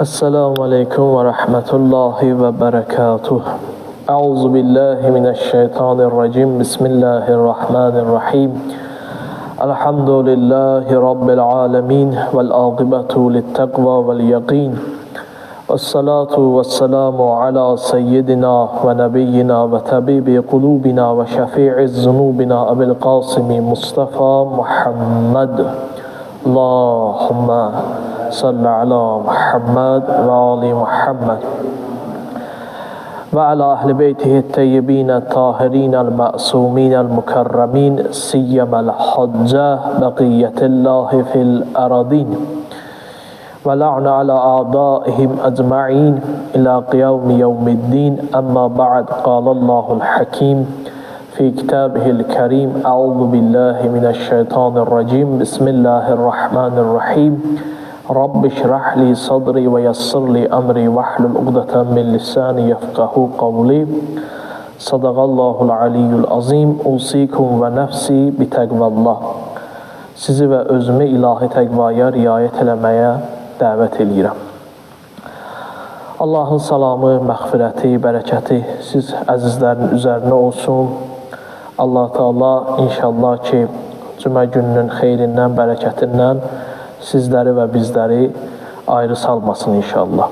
Esselamu Aleyküm ve Rahmetullahi ve Berekatuh. Euzu billahi mineşşeytanirracim. Bismillahirrahmanirrahim. Elhamdülillahi Rabbil alemin. Vel âgıbetu littekva vel yakîn. Vessalatu vesselamu ala seyyidina ve nebiyyina ve tabibi kulubina ve şefi'iz zunubina Ebil Kasimi Mustafa Muhammed. Allahümme salli ala Muhammed ve ali Muhammed ve ala ahli beytihi teyyibine tahirinel ma'suminel mukarramin siyyemel hacca beqiyetillahi fil aradin ve la'na ala a'daihim ecma'in ila qiyami yevmiddin emma ba'd qalallahu'l hakim في كتابه الكريم أعوذ بالله من الشيطان الرجيم بسم الله الرحمن الرحيم رب اشرح لي صدري ويسر لي أمري واحلل عقدة من لساني يفقهوا قولي صدق الله العلي العظيم أوصيكم ونفسي بتقوى الله. Sizi və özümü ilahi təqvaya riayət eləməyə dəvət edirəm. Allahın salamı, məğfirəti, bərəkəti siz əzizlərin üzərinə olsun. Allah Teala inşallah ki, cümə gününün xeyrindən, bərəkətindən sizləri və bizləri ayrı salmasın inşallah.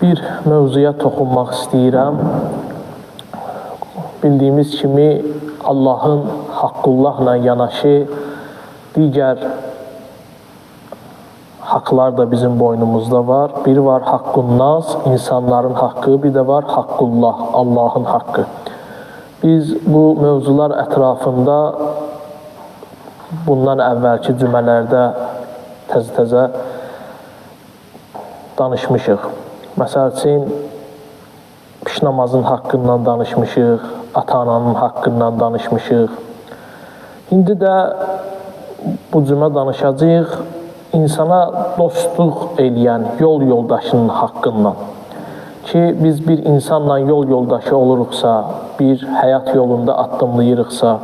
Bir mövzuya toxunmaq istəyirəm. Bildiyimiz kimi Allahın haqqullahla yanaşı digər haqlar da bizim boynumuzda var. Bir var haqqunnas, insanların haqqı, bir də var haqqullah, Allahın haqqı. Biz bu mövzular ətrafında bundan əvvəlki cümələrdə təzə-təzə danışmışıq. Məsəl üçün, piş namazın haqqından danışmışıq, ata-ananın haqqından danışmışıq. İndi də bu cümə danışacağıq insana dostluq eləyən yol yoldaşının haqqından. Ki biz bir insanla yol yoldaşı oluruqsa, bir həyat yolunda addımlayırıqsa,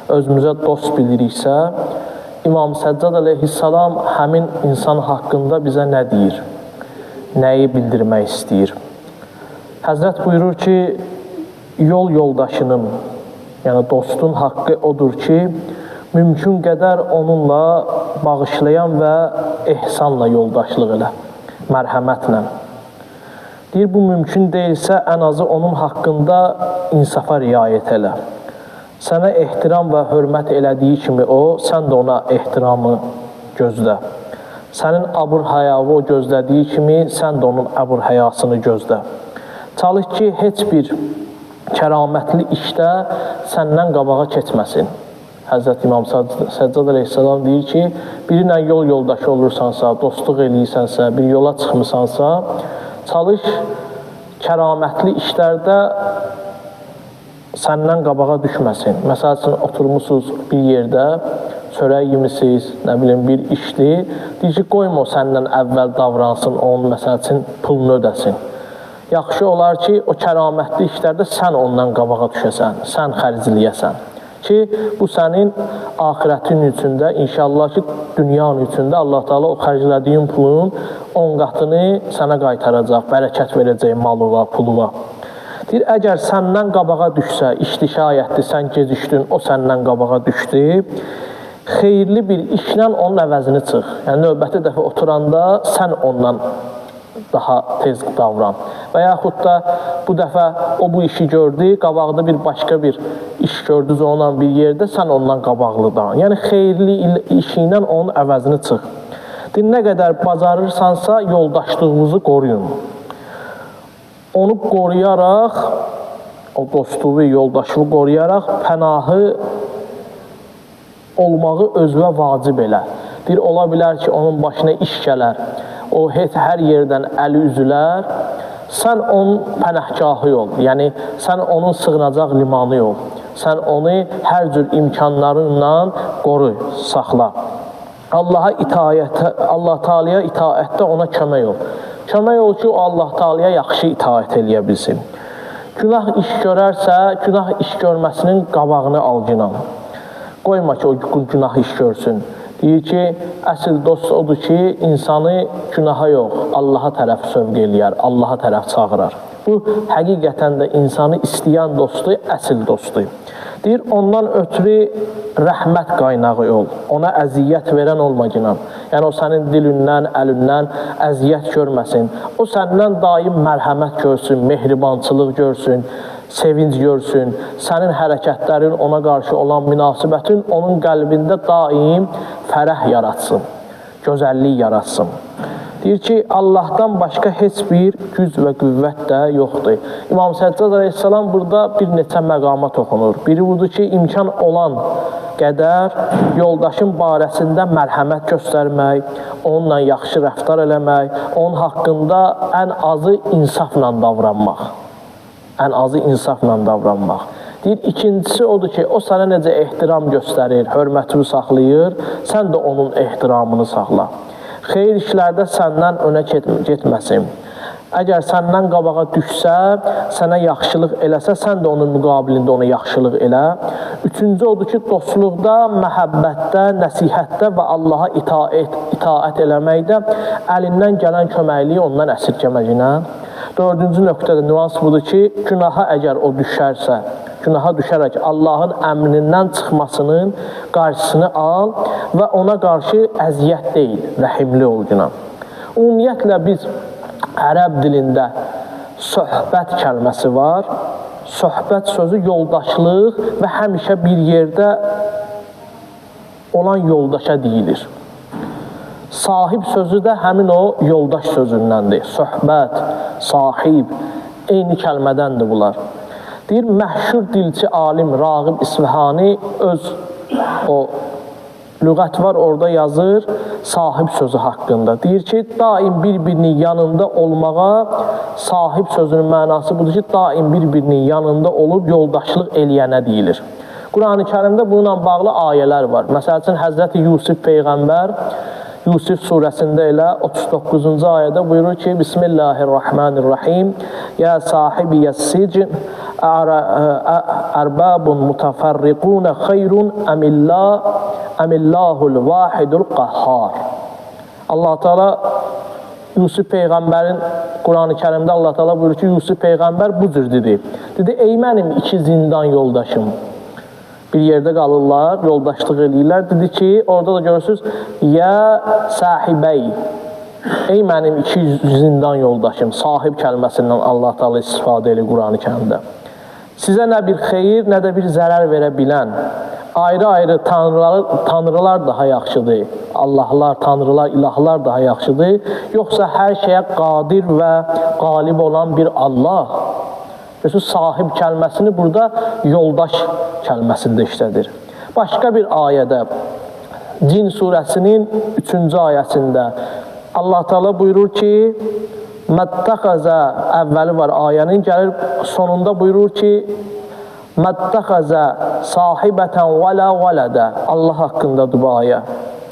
özümüzə dost biliriksə, İmam Səccad əleyhissalam həmin insan haqqında bizə nə deyir? Nəyi bildirmək istəyir? Həzrət buyurur ki, yol yoldaşının, yəni dostun haqqı odur ki, mümkün qədər onunla bağışlayan və ehsanla yoldaşlıq elə, mərhəmətlə. Deyir, bu mümkün deyilsə, ən azı onun haqqında insafa riayət elə. Sənə ehtiram və hörmət elədiyi kimi o, sən də ona ehtiramı gözlə. Sənin abur-həyavı o gözlədiyi kimi, sən də onun abur-həyasını gözlə. Çalış ki, heç bir kəramətli işdə səndən qabağa keçməsin. Həzrət İmam Səccad əleyhissalam deyir ki, biri ilə yol yoldaşı olursansa, dostluq eləyirsənsə, bir yola çıxmısansa, çalış, kəramətli işlərdə səndən qabağa düşməsin. Məsəl üçün, oturmuşsunuz bir yerdə, çörək yemişsiniz, nə bilim, bir işdir. Deyir ki, qoyma o səndən əvvəl davransın, onun məsəl üçün pulunu ödəsin. Yaxşı olar ki, o kəramətli işlərdə sən ondan qabağa düşəsən, sən xərcləyəsən. Ki, bu sənin axirətin üçündə, inşallah ki, dünyanın üçündə Allah Teala o xərclədiyin pulun 10 qatını sənə qaytaracaq, bərəkət verəcək malıva, puluva. Deyir, əgər səndən qabağa düşsə, işli şayətdir, sən gecikdin, o səndən qabağa düşdü, xeyirli bir işlə onun əvəzini çıx. Yəni, növbəti dəfə oturanda sən ondan daha tez davran. Və yaxud da bu dəfə o bu işi gördü, qabaqda bir başqa bir iş gördünüz onunla bir yerdə, sən ondan qabaqlıdan. Yəni, xeyirli işi ilə onun əvəzini çıx. Deyir, nə qədər bacarırsansa, yoldaşlığınızı qoruyun. Onu qoruyaraq, o dostluğu, yoldaşlığı qoruyaraq, pənahı olmağı özünə vacib elə. Deyir, ola bilər ki, onun başına iş gələr. O hər yerdən əli üzülər, sən onun pənəhgahı ol, yəni sən onun sığınacaq limanı ol, sən onu hər cür imkanlarınla qoru, saxla. Allah Teala'ya itaətdə ona kömək ol. Kömək ol ki, o Allah Teala'ya yaxşı itaət eləyə bilsin. Günah iş görərsə, günah iş görməsinin qabağını al günah. Qoyma ki, o günah iş görsün. Deyir ki, əsl dost odur ki, insanı günaha yox, Allaha tərəf sövq eləyər, Allaha tərəf çağırar. Bu, həqiqətən də insanı istəyən dostdur, əsl dostdur. Deyir, ondan ötürü rəhmət qaynağı ol, ona əziyyət verən olmaqla. Yəni, o sənin dilindən, əlindən əziyyət görməsin. O səndən daim mərhəmət görsün, mehribançılıq görsün, sevinc görsün, sənin hərəkətlərin ona qarşı olan münasibətin onun qəlbində daim fərəh yaratsın, gözəllik yaratsın. Deyir ki, Allahdan başqa heç bir güc və qüvvət də yoxdur. İmam Səccad əleyhissalam burada bir neçə məqama toxunur. Biri budur ki, imkan olan qədər yoldaşın barəsində mərhəmət göstərmək, onunla yaxşı rəftar eləmək, onun haqqında ən azı insafla davranmaq. Ən azı insafla davranmaq. Deyir, ikincisi odur ki, o sənə necə ehtiram göstərir, hörmətini saxlayır, sən də onun ehtiramını saxla. Xeyir işlərdə səndən önə getməsin. Əgər səndən qabağa düşsə, sənə yaxşılıq eləsə, sən də onun müqabilində ona yaxşılıq elə. Üçüncü odur ki, dostluqda, məhəbbətdə, nəsihətdə və Allaha itaət eləməkdə əlindən gələn köməkliyi ondan əsirgəməklə. Dördüncü nöqtədə nüans budur ki, günaha əgər o düşərsə, günaha düşərək Allahın əmrindən çıxmasının qarşısını al və ona qarşı əziyyət deyil, rəhimli ol günah. Ümumiyyətlə, biz ərəb dilində söhbət kəlməsi var. Söhbət sözü yoldaşlıq və həmişə bir yerdə olan yoldaşa deyilir. Sahib sözü də həmin o yoldaş sözündəndir. Söhbət, sahib, eyni kəlmədəndir bunlar. Deyir, məşhur dilçi alim Rağib İsfahani öz o lüğət var, orada yazır sahib sözü haqqında. Deyir ki, daim bir-birinin yanında olmağa, sahib sözünün mənası budur ki, daim bir-birinin yanında olub yoldaşlıq eləyənə deyilir. Qur'an-ı Kərimdə bununla bağlı ayələr var. Məsəl üçün, Həzrəti Yusuf Peyğəmbər Yusuf surəsində elə 39-cu ayədə buyurur ki, Bismillahirrahmanirrahim, Ya sahibiyyəs sicn, ərbabun mutafarriqunə xeyrun əmillahul vahidul qəhhar. Allah Teala Yusuf Peyğəmbərin Qur'an-ı Kərimdə Allah Teala buyurur ki, Yusuf Peyğəmbər bu cür dedi. Dedi, ey mənim iki zindan yoldaşım. Bir yerdə qalırlar, yoldaşlıq eləyirlər. Dedi ki, orada da görürsünüz, Ya sahibəy, ey mənim iki zindan yoldaşım, sahib kəlməsindən Allah Teala istifadə edir Qur'an-ı Kərimdə. Sizə nə bir xeyir, nə də bir zərər verə bilən, ayrı-ayrı tanrılar daha yaxşıdır, Allahlar, tanrılar, ilahlar daha yaxşıdır, yoxsa hər şeyə qadir və qalib olan bir Allah. Görürsünüz, sahib kəlməsini burada yoldaş kəlməsində işlədir. Başqa bir ayədə, Cin surəsinin 3-cü ayəsində Allah Teala buyurur ki, Məttəxəzə, əvvəli var ayənin, gəlir sonunda buyurur ki, Məttəxəzə sahibətən və lə vələdə. Allah haqqındadır bu ayə.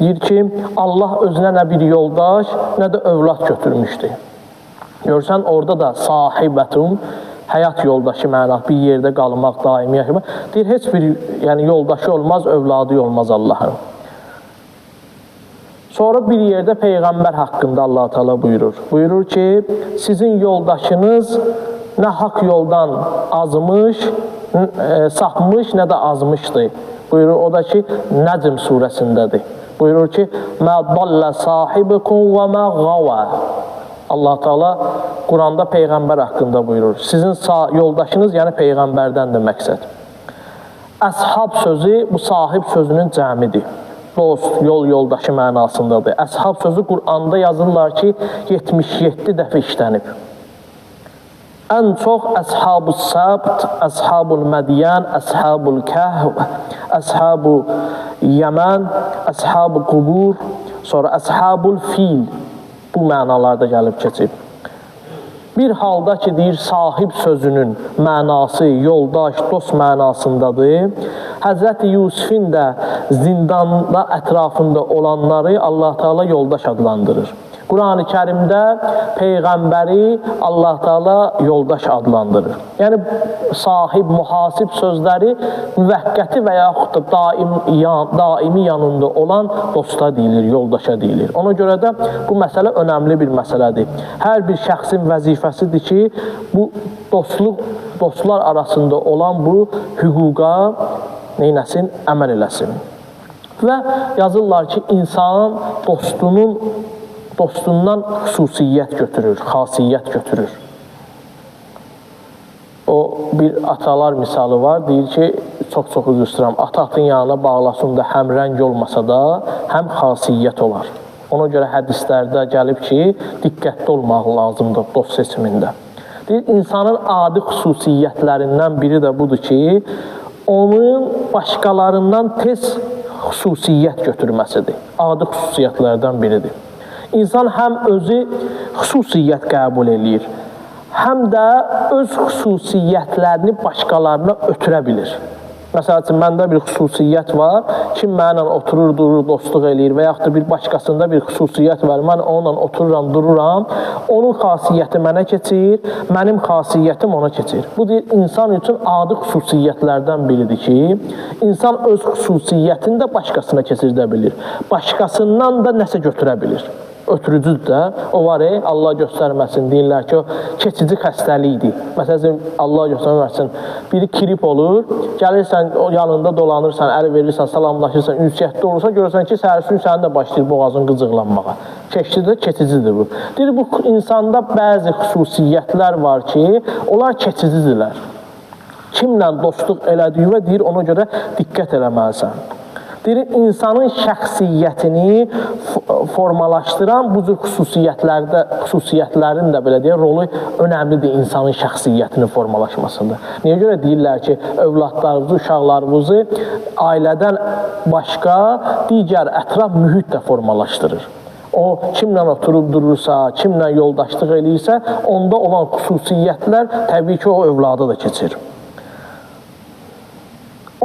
Deyir ki, Allah özünə nə bir yoldaş, nə də övlad götürmüşdür. Görsən, orada da sahibətun, həyat yoldaşı mənah, bir yerdə qalmaq, daimi yaşamaq. Deyir, heç bir yoldaşı olmaz, övladı olmaz Allahın. Sonra bir yerdə Peyğəmbər haqqında Allah Teala buyurur. Buyurur ki, sizin yoldaşınız nə haqq yoldan azmış, sapmış, nə də azmışdır. Buyurur, o da ki, Nəcm surəsindədir. Buyurur ki, Mə dallə sahibikum və mə qavə. Allah Teala Quranda Peyğəmbər haqqında buyurur. Sizin yoldaşınız, yəni Peyğəmbərdəndir məqsəd. Əshab sözü bu sahib sözünün cəmidir. Dost, yol yoldaşı mənasındadır. Əshab sözü Quranda yazırlar ki, 77 dəfə işlənib. Ən çox Əshab-ı Səbt, Əshab-ül Mədiyən, Əshab-ül Kəhv, Əshab-ı Yəmən, Əshab-ı Qubur, sonra Əshab-ül Fil bu mənalarda gəlib keçib. Bir halda ki, deyir, sahib sözünün mənası yoldaş, dost mənasındadır. Həzrəti Yusufin də zindanda ətrafında olanları Allah Teala yoldaş adlandırır. Quran-ı Kərimdə Peyğəmbəri Allah Teala yoldaş adlandırır. Yəni, sahib, mühasib sözləri müvəqqəti və yaxud da daimi yanında olan dosta deyilir, yoldaşa deyilir. Ona görə də bu məsələ önəmli bir məsələdir. Hər bir şəxsin vəzifəsidir ki, bu dostlar arasında olan bu hüquqa neynəsin? Əməl eləsin. Və yazırlar ki, insan dostundan xüsusiyyət götürür, xasiyyət götürür. O, bir atalar misalı var, deyir ki, çox üzr istəyirəm, ata-atın yanına bağlasın da həm rəng olmasa da, həm xasiyyət olar. Ona görə hədislərdə gəlib ki, diqqətli olmaq lazımdır dost seçimində. Deyir, insanın adi xüsusiyyətlərindən biri də budur ki, onun başqalarından tez xüsusiyyət götürməsidir. Adi xüsusiyyətlərdən biridir. İnsan həm özü xüsusiyyət qəbul edir, həm də öz xüsusiyyətlərini başqalarına ötürə bilir. Məsəl üçün, məndə bir xüsusiyyət var, kim mənimlə oturur, durur, dostluq eləyir və yaxud da bir başqasında bir xüsusiyyət var, mən onunla otururam, dururam, onun xasiyyəti mənə keçir, mənim xasiyyətim ona keçir. Bu deyir, insan üçün adi xüsusiyyətlərdən biridir ki, insan öz xüsusiyyətini də başqasına keçirdə bilir, başqasından da nəsə götürə bilir. Ötürücüdür də, o var, Allah göstərməsin, deyirlər ki, o keçici xəstəlikdir. Məsələn, Allah göstərməsin, biri kirip olur, gəlirsən, yanında dolanırsan, əl verirsən, salamlaşırsan, ünsiyyətdə olursan, görürsən ki, səhərsin sənin də başlayır boğazın qıcıqlanmağa. Keçicidir, keçicidir bu. Deyir, bu insanda bəzi xüsusiyyətlər var ki, onlar keçicidirlər. Kimlə dostluq elədiyinə deyir, ona görə diqqət eləməlisən. Deyir, insanın şəxsiyyətini formalaşdıran bu cür xüsusiyyətlərin də belə deyir, rolu önəmlidir insanın şəxsiyyətinin formalaşmasında. Niyə görə deyirlər ki, övladlarımızı, uşaqlarımızı ailədən başqa digər ətraf mühit də formalaşdırır. O, kimlə oturub durursa, kimlə yoldaşlıq eləyirsə, onda olan xüsusiyyətlər təbii ki, o övlada da keçir.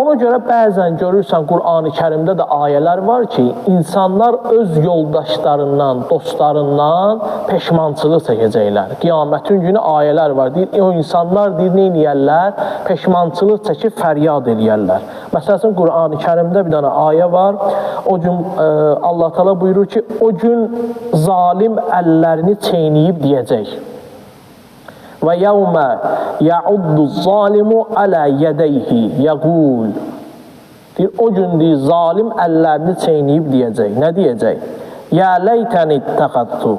Ona görə bəzən görürsən, Qur'an-ı Kərimdə də ayələr var ki, insanlar öz yoldaşlarından, dostlarından peşmançılıq çəkəcəklər. Qiyamətin günü ayələr var. Deyir, o insanlar deyir, nə eləyərlər? Peşmançılıq çəkib fəryad eləyərlər. Məsələn, Qur'an-ı Kərimdə bir dənə ayə var. O gün Allah Teala buyurur ki, o gün zalim əllərini çeynəyib deyəcək. Və yəvmə yəuddu zalimu alə yədəyhi yəqul. Deyir, o gün deyir, zalim əllərini çeynəyib deyəcək. Nə deyəcək? Yə ləytəni ittəqadtu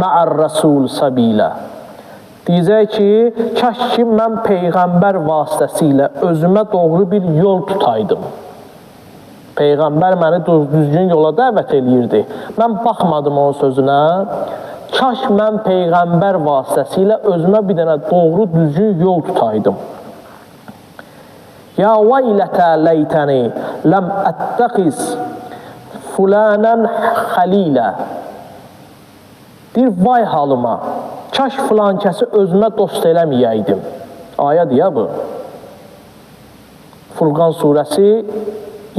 mə'ər rəsul səbilə. Deyəcək ki, kaş ki, mən Peyğəmbər vasitəsilə özümə doğru bir yol tutaydım. Peyğəmbər məni düzgün yola dəvət eləyirdi. Mən baxmadım onun sözünə. Kaş mən Peyğəmbər vasitəsilə özümə bir dənə doğru düzgün yol tutaydım. Ya veylətə ləytəni ləm ətəqiz fulanən xəlilə. Deyir, vay halıma, kaş filan kəsi özümə dost eləməyəydim. Ayədir ya bu. Furqan surəsi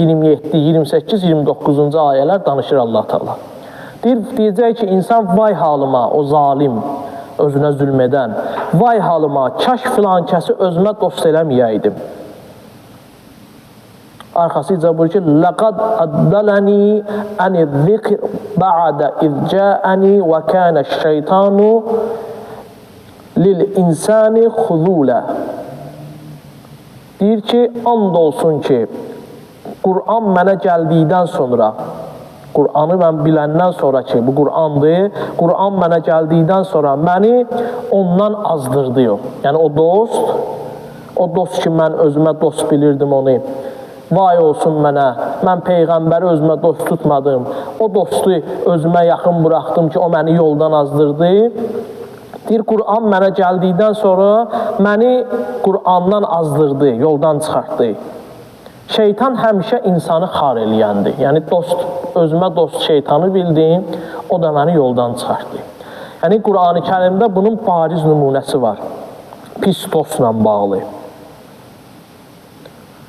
27, 28, 29-cu ayələr danışır Allah Teala. Deyəcək ki, insan vay halıma, o zalim, özünə zülm edən, vay halıma, kaş filan kəsi özümə dost eləməyəydim. Arxasıca buyur ki, لَقَدْ أَدَّلَنِي أَنِ الذِّكْرِ بَعَدَ إِذْ جَاءَنِي وَكَانَ الشَّيْطَانُ لِلْإِنسَانِ خُذُولًا. Deyir ki, and olsun ki, Qur'an mənə gəldikdən sonra, Qur'anı mən biləndən sonra ki, bu Qur'andır, Qur'an mənə gəldikdən sonra məni ondan azdırdı yox. Yəni o dost ki, mən özümə dost bilirdim onu, vay olsun mənə, mən Peyğəmbəri özümə dost tutmadım, o dostu özümə yaxın buraxdım ki, o məni yoldan azdırdı. Deyir, Qur'an mənə gəldikdən sonra məni Qur'andan azdırdı, yoldan çıxartdı. Şeytan həmişə insanı xar eləyəndir. Yəni, özümə dost şeytanı bildim, o da məni yoldan çıxartdı. Yəni, Qur'an-ı Kərimdə bunun bariz nümunəsi var. Pis dostla bağlı.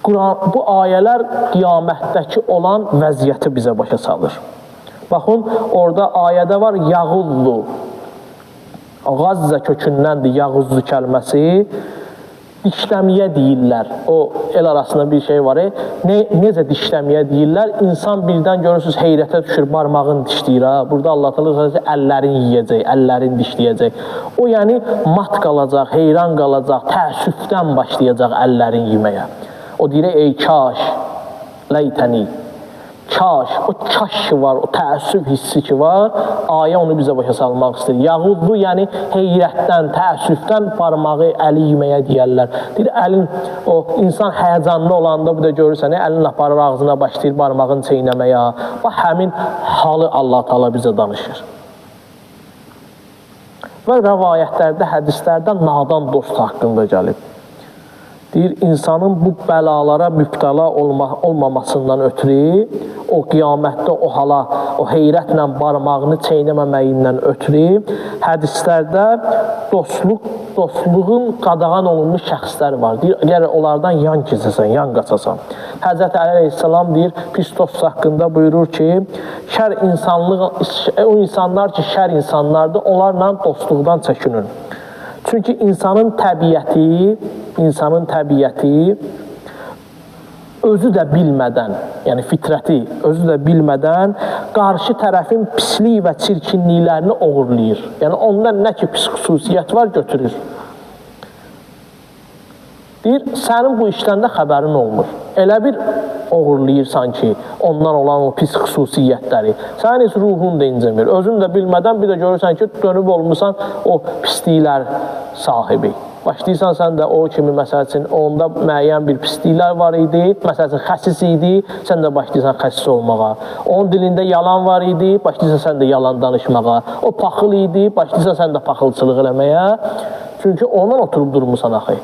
Bu ayələr qiyamətdəki olan vəziyyəti bizə başa salır. Baxın, orada ayədə var, yağullu. Qazza kökündəndir yağuzlu kəlməsi. Dişləməyə deyirlər. O, el arasında bir şey var. Necə dişləməyə deyirlər? İnsan birdən görürsünüz, heyrətə düşür, barmağını dişləyir. Burada Allah təala əllərin yeyəcək, əllərin dişləyəcək. O, yəni, mat qalacaq, heyran qalacaq, təəssüfdən başlayacaq əllərin yeməyə. O deyir, ey kaş, ləytəni. Kaş, o kaş ki var, o təəssüf hissi ki var, ayə onu bizə başa salmaq istəyir. Yağudlu, yəni heyrətdən, təəssüfdən barmağı, əli yeməyə deyərlər. Deyir, əlin, o insan həyəcanlı olanda, bu da görürsən, əlin aparır ağzına başlayır barmağını çeynəməyə. Bax, həmin halı Allah Taala bizə danışır. Və rəvayətlərdə, hədislərdə nadan dost haqqında gəlib. Deyir, insanın bu bəlalara mübtəla olmamasından ötürü, o qiyamətdə o hala, o heyrətlə barmağını çeynəməməyindən ötürü, hədislərdə dostluğun qadağan olunmuş şəxslər var. Deyir, əgər onlardan yan keçəsən, yan qaçasan. Həzrət Əli əleyhissalam deyir, pis dost haqqında buyurur ki, o insanlar ki, şər insanlardır, onlarla dostluqdan çəkinin. Çünki insanın təbiəti özü də bilmədən, yəni fitrəti özü də bilmədən qarşı tərəfin pislik və çirkinliklərini oğurlayır. Yəni ondan nə ki pis xüsusiyyət var, götürür. Deyir, sənin bu işdən də xəbərin olmur. Elə bir oğurlayırsan ki, ondan olan o pis xüsusiyyətləri. Sənin heç ruhun da incəmir. Özün də bilmədən bir də görürsən ki, dönüb olmuşsan o pisliklər sahibi. Başlayırsan sən də o kimi, məsəl üçün, onda müəyyən bir pisliklər var idi, məsəl üçün, xəsis idi, sən də başlayırsan xəsis olmağa. Onun dilində yalan var idi, başlayırsan sən də yalan danışmağa. O paxıl idi, başlayırsan sən də paxılçılıq eləməyə. Çünki ondan oturub durmuşsan axı.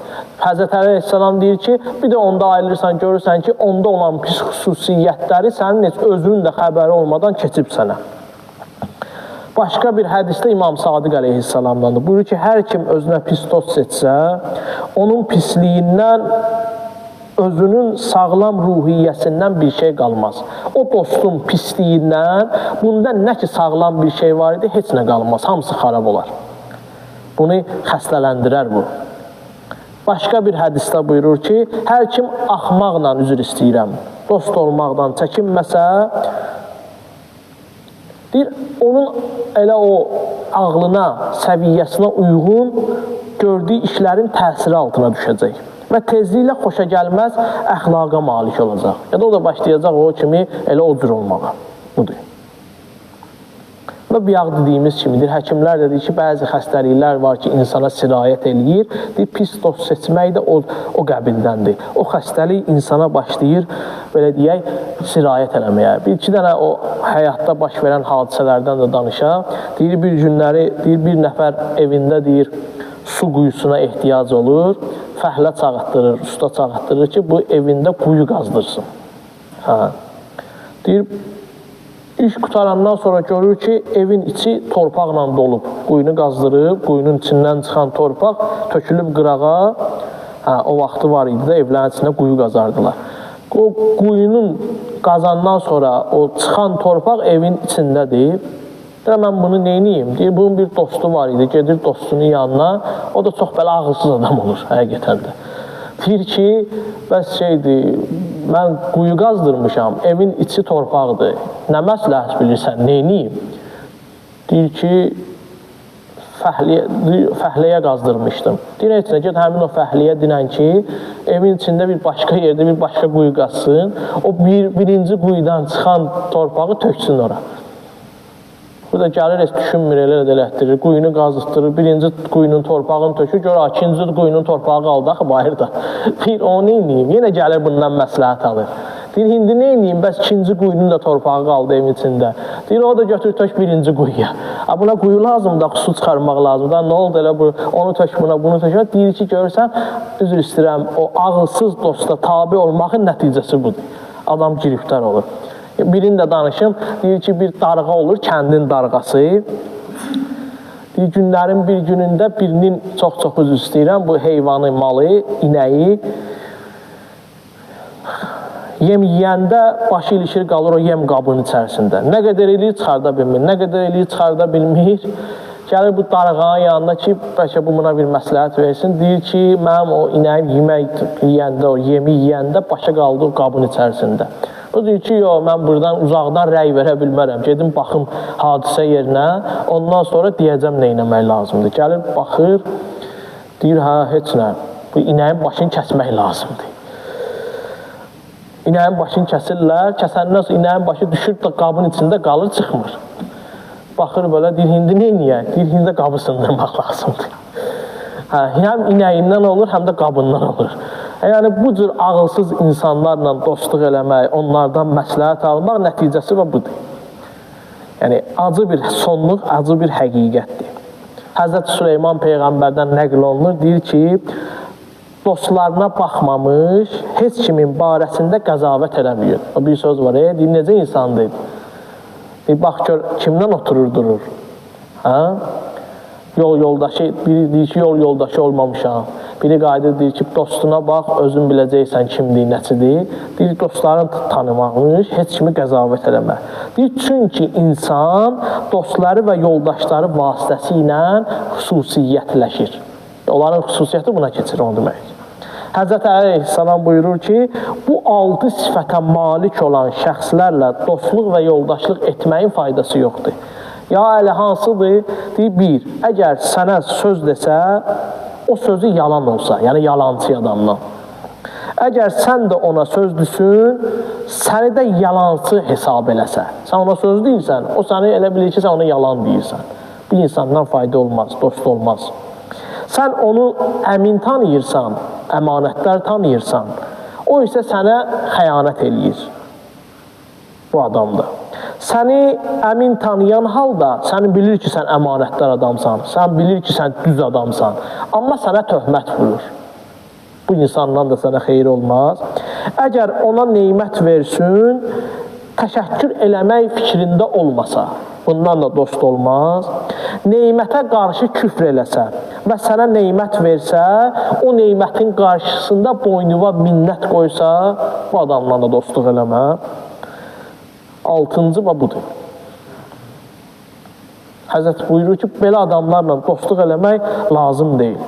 Həzrət Əli əleyhissalam deyir ki, bir də onda ayılırsan, görürsən ki, onda olan pis xüsusiyyətləri sənin heç özünün də xəbəri olmadan keçib sənə. Başqa bir hədisdə İmam Sadiq əleyhissalamdandır. Buyurur ki, hər kim özünə pis dost seçsə, onun pisliyindən, özünün sağlam ruhiyyəsindən bir şey qalmaz. O dostun pisliyindən, bundan nə ki sağlam bir şey var idi, heç nə qalmaz, hamısı xarab olar. Bunu xəstələndirər bu. Başqa bir hədisdə buyurur ki, hər kim axmaqla üzr istəyirəm, dost olmaqdan çəkinməsə, deyir, onun elə o ağlına, səviyyəsinə uyğun gördüyü işlərin təsiri altına düşəcək və tezliklə xoşa gəlməz əxlaqa malik olacaq. Ya da o da başlayacaq o kimi elə o cür olmağa. Budur. Və biyaq dediyimiz kimidir. Həkimlər də deyir ki, bəzi xəstəliklər var ki, insana sirayət eləyir. Deyir, pis dost seçmək də o qəbildəndir. O xəstəlik insana başlayır, belə deyək, sirayət eləməyə. Bir-iki dənə o həyatda baş verən hadisələrdən də danışaq. Deyir, bir günləri, deyir, bir nəfər evində, deyir, su quyusuna ehtiyac olur. Fəhlə çağıtdırır, usta çağıtdırır ki, bu evində quyu qazdırsın. Deyir, İş qutarandan sonra görür ki, evin içi torpaqla dolub. Quyunu qazdırıb, quyunun içindən çıxan torpaq tökülüb qırağa. O vaxtı var idi də, evlərin içində quyu qazardılar. O quyunun qazandan sonra o çıxan torpaq evin içindədir. Deyir, mən bunu neyniyim? Deyir, bunun bir dostu var idi, gedir dostunun yanına. O da çox belə ağılsız adam olur, həqiqətən də. Deyir ki, bəs şeydir, mən quyu qazdırmışam, evin içi torpaqdır. Nə məsləhət bilirsən, neyniyim? Deyir ki, fəhliyə qazdırmışdım. Deyir, heç nə, get həmin o fəhliyə dinən ki, evin içində bir başqa yerdə bir başqa quyu qazsın, o birinci quyudan çıxan torpağı töksün ora. Bu da gəlir, heç düşünmür, elə də elətdirir, quyunu qazdırır, birinci quyunun torpağını tökür, gör, ikinci quyunun torpağı qaldı, axı bayırda. Deyir, onu neyniyim? Yenə gəlir bundan məsləhət alır. Deyir, indi neyniyim? Bəs ikinci quyunun da torpağı qaldı evin içində. Deyir, o da götür tök birinci quyuya. Buna quyu lazımdır, su çıxarmaq lazımdır. Nə oldu elə bu? Onu tök buna, bunu tök. Deyir ki, görürsən, üzr istəyirəm, o ağılsız dosta tabi olmağın nəticəsi budur. Adam giriftar olur. Birini də danışım, deyir ki, bir darğa olur, kəndin darğası. Deyir, günlərin bir günündə birinin çox-çox üzr istəyirəm, bu heyvanı, malı, inəyi Yem yeyəndə başı ilişir, qalır o yem qabının içərisində. Nə qədər eləyir, çıxarda bilmir. Nə qədər eləyir, çıxarda bilmir. Gəlir bu darğanın yanına ki, bəlkə bu buna bir məsləhət versin. Deyir ki, mənim o inəyim yemək yeyəndə, o yemi yeyəndə başa qaldı o qabın içərisində. O deyir ki, yox, mən buradan uzaqdan rəy verə bilmərəm. Gedim, baxım hadisə yerinə, ondan sonra deyəcəm nə eləmək lazımdır. Gəlir, baxır, deyir, hə, heç nə, bu inəyin başını kəsmək lazımdır. İnəyin başını kəsirlər, kəsəndən sonra inəyin başı düşür da qabın içində qalır, çıxmır. Baxır belə, deyir, hindi neyniyək? Deyir, hindi qabı sındırmaq lazımdır. Həm inəyindən olur, həm də qabından olur. Yəni, bu cür ağılsız insanlarla dostluq eləmək, onlardan məsləhət almaq nəticəsi və budur. Yəni, acı bir sonluq, acı bir həqiqətdir. Həzrət Süleyman Peyğəmbərdən nəql olunur, deyir ki, dostlarına baxmamış, heç kimin barəsində qəzavət eləməyir. O bir söz var, deyir, necə insandır? Deyir, bax, gör, kimdən oturur, durur? Yol yoldaşı, biri deyir ki, yol yoldaşı olmamışam. Biri qayıdır, deyir ki, dostuna bax, özün biləcəksən kimdir, nəçidir. Deyir, dostlarını tanımaqmış, heç kimi qəzavət eləmə. Deyir, çünki insan dostları və yoldaşları vasitəsilə xüsusiyyətləşir. Onların xüsusiyyəti buna keçir, onu demək. Həzrət Əleyhisselam buyurur ki, bu 6 sifətə malik olan şəxslərlə dostluq və yoldaşlıq etməyin faydası yoxdur. Ya əli hansıdır? Deyir, bir, əgər sənə söz desə, o sözü yalan olsa, yəni yalancı adamdan. Əgər sən də ona söz düşün, səni də yalancı hesab eləsə. Sən ona söz deyirsən, o səni elə bilir ki, sən ona yalan deyirsən. Bir insandan fayda olmaz, dost olmaz. Sən onu əmin tanıyırsan, əmanətlər tanıyırsan, o isə sənə xəyanət eləyir. Bu adamda. Səni əmin tanıyan halda, səni bilir ki, sən əmanətdar adamsan, sən bilir ki, sən düz adamsan, amma sənə töhmət vurur. Bu insandan da sənə xeyir olmaz. Əgər ona neymət versin, təşəkkür eləmək fikrində olmasa, bundan da dost olmaz. Neymətə qarşı küfr eləsə və sənə neymət versə, o neymətin qarşısında boynuva minnət qoysa, bu adamla da dostluq eləmə. 6-cı və budur. Həzrət buyurur ki, belə adamlarla dostluq eləmək lazım deyil.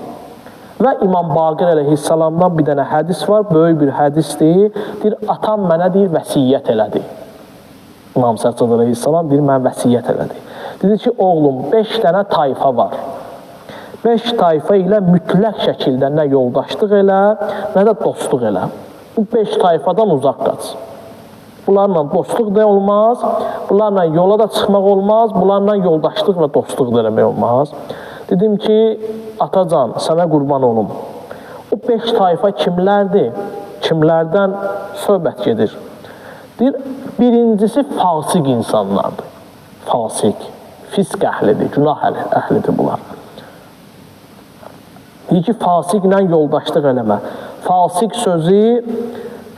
Və İmam Baqir əleyhissalamdan bir dənə hədis var, böyük bir hədisdir. Deyir, atam mənə deyir, vəsiyyət elədi. İmam Səccad əleyhissalam deyir, mən vəsiyyət elədi. Dedi ki, oğlum, 5 dənə tayfa var. 5 tayfa ilə mütləq şəkildə nə yoldaşlıq elə, nə də dostluq elə. Bu 5 tayfadan uzaq qaç. Bunlarla dostluq da olmaz, bunlarla yola da çıxmaq olmaz, bunlarla yoldaşlıq və dostluq da eləmək olmaz. Dedim ki, atacan, sənə qurban olum. O 5 tayfa kimlərdir? Kimlərdən söhbət gedir? Deyir, birincisi fasik insanlardır. Fasik, fisk əhlidir, günah əhlidir bunlar. Deyir ki, fasiklə yoldaşlıq eləmə. Fasik sözü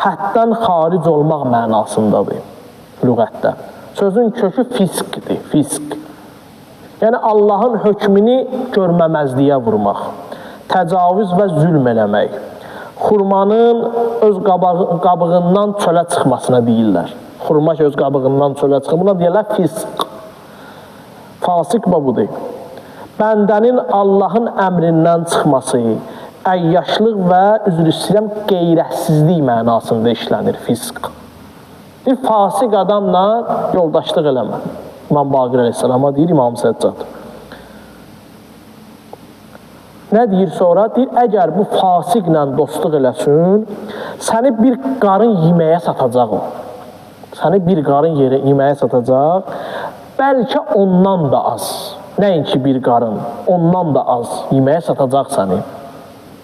həddən xaric olmaq mənasındadır, lüğətdə. Sözün kökü fiskdir, fisk. Yəni, Allahın hökmünü görməməzliyə vurmaq, təcavüz və zülm eləmək, xurmanın öz qabığından çölə çıxmasına deyirlər. Xurma ki, öz qabığından çölə çıxır, buna deyirlər fisk. Fasik budur. Bəndənin Allahın əmrindən çıxması, əyyaşlıq və üzr istəyirəm, qeyrətsizlik mənasında işlənir fisk. Bir fasik adamla yoldaşlıq eləmə. İmam Baqir əleyhissalama deyir, İmam Səccad. Nə deyir sonra? Deyir, əgər bu fasiklə dostluq eləsin, səni bir qarın yeməyə satacaq o. Səni bir qarın yeməyə satacaq, bəlkə ondan da az. Nəinki bir qarın, ondan da az yeməyə satacaq səni.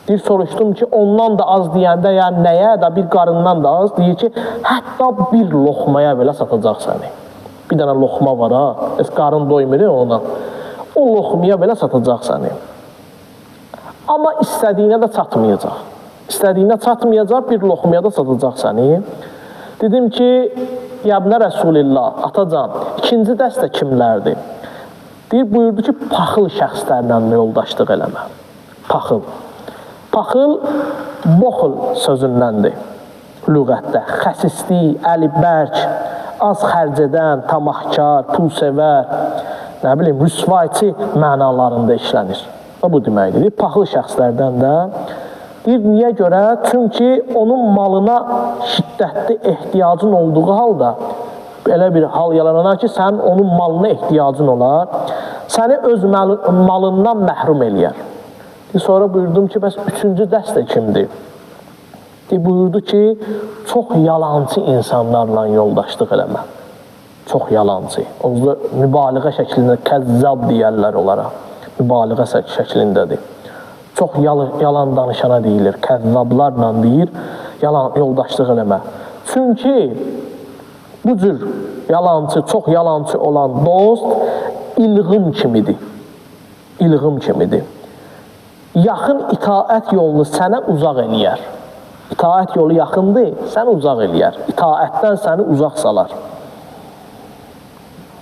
Deyir, soruşdum ki, ondan da az deyəndə, yəni nəyə də bir qarından da az, deyir ki, hətta bir loxmaya belə satacaq səni. Bir dənə loxma var ha, qarın doymur ona. O loxmaya belə satacaq səni. Amma istədiyinə də çatmayacaq. İstədiyinə çatmayacaq, bir loxmaya da satacaq səni. Dedim ki, Yəbnə Rəsulillah, atacan, ikinci dəstə kimlərdir? Deyir, buyurdu ki, paxıl şəxslərlə yoldaşlıq eləmə. Paxıl. Paxıl, boxul sözündəndir. lüğətdə. Xəsislik, əlibərk, az xərc edən, tamahkar, pulsevər, nə bilim, rüsvayçı mənalarında işlənir. Bu deməkdir. Paxlı şəxslərdən də deyir, niyə görə? Çünki onun malına şiddətli ehtiyacın olduğu halda belə bir hal yaranar ki, sənin onun malına ehtiyacın olar, səni öz malından məhrum eləyər. Sonra buyurdum ki, bəs üçüncü dəstə kimdir? Buyurdu ki, çox yalancı insanlarla yoldaşlıq eləmə. Çox yalancı. O da mübaliğə şəklində kəzzab deyərlər onlara. Mübaliğə şəklindədir. Çox yalan danışana deyilir. Kəzzablarla deyir, yoldaşlıq eləmə. Çünki bu cür yalancı, çox yalancı olan dost ilğim kimidir. İlğim kimidir. Yaxın itaət yolunu sənə uzaq eləyər. İtaət yolu yaxındır, səni uzaq eləyər. İtaətdən səni uzaq salar.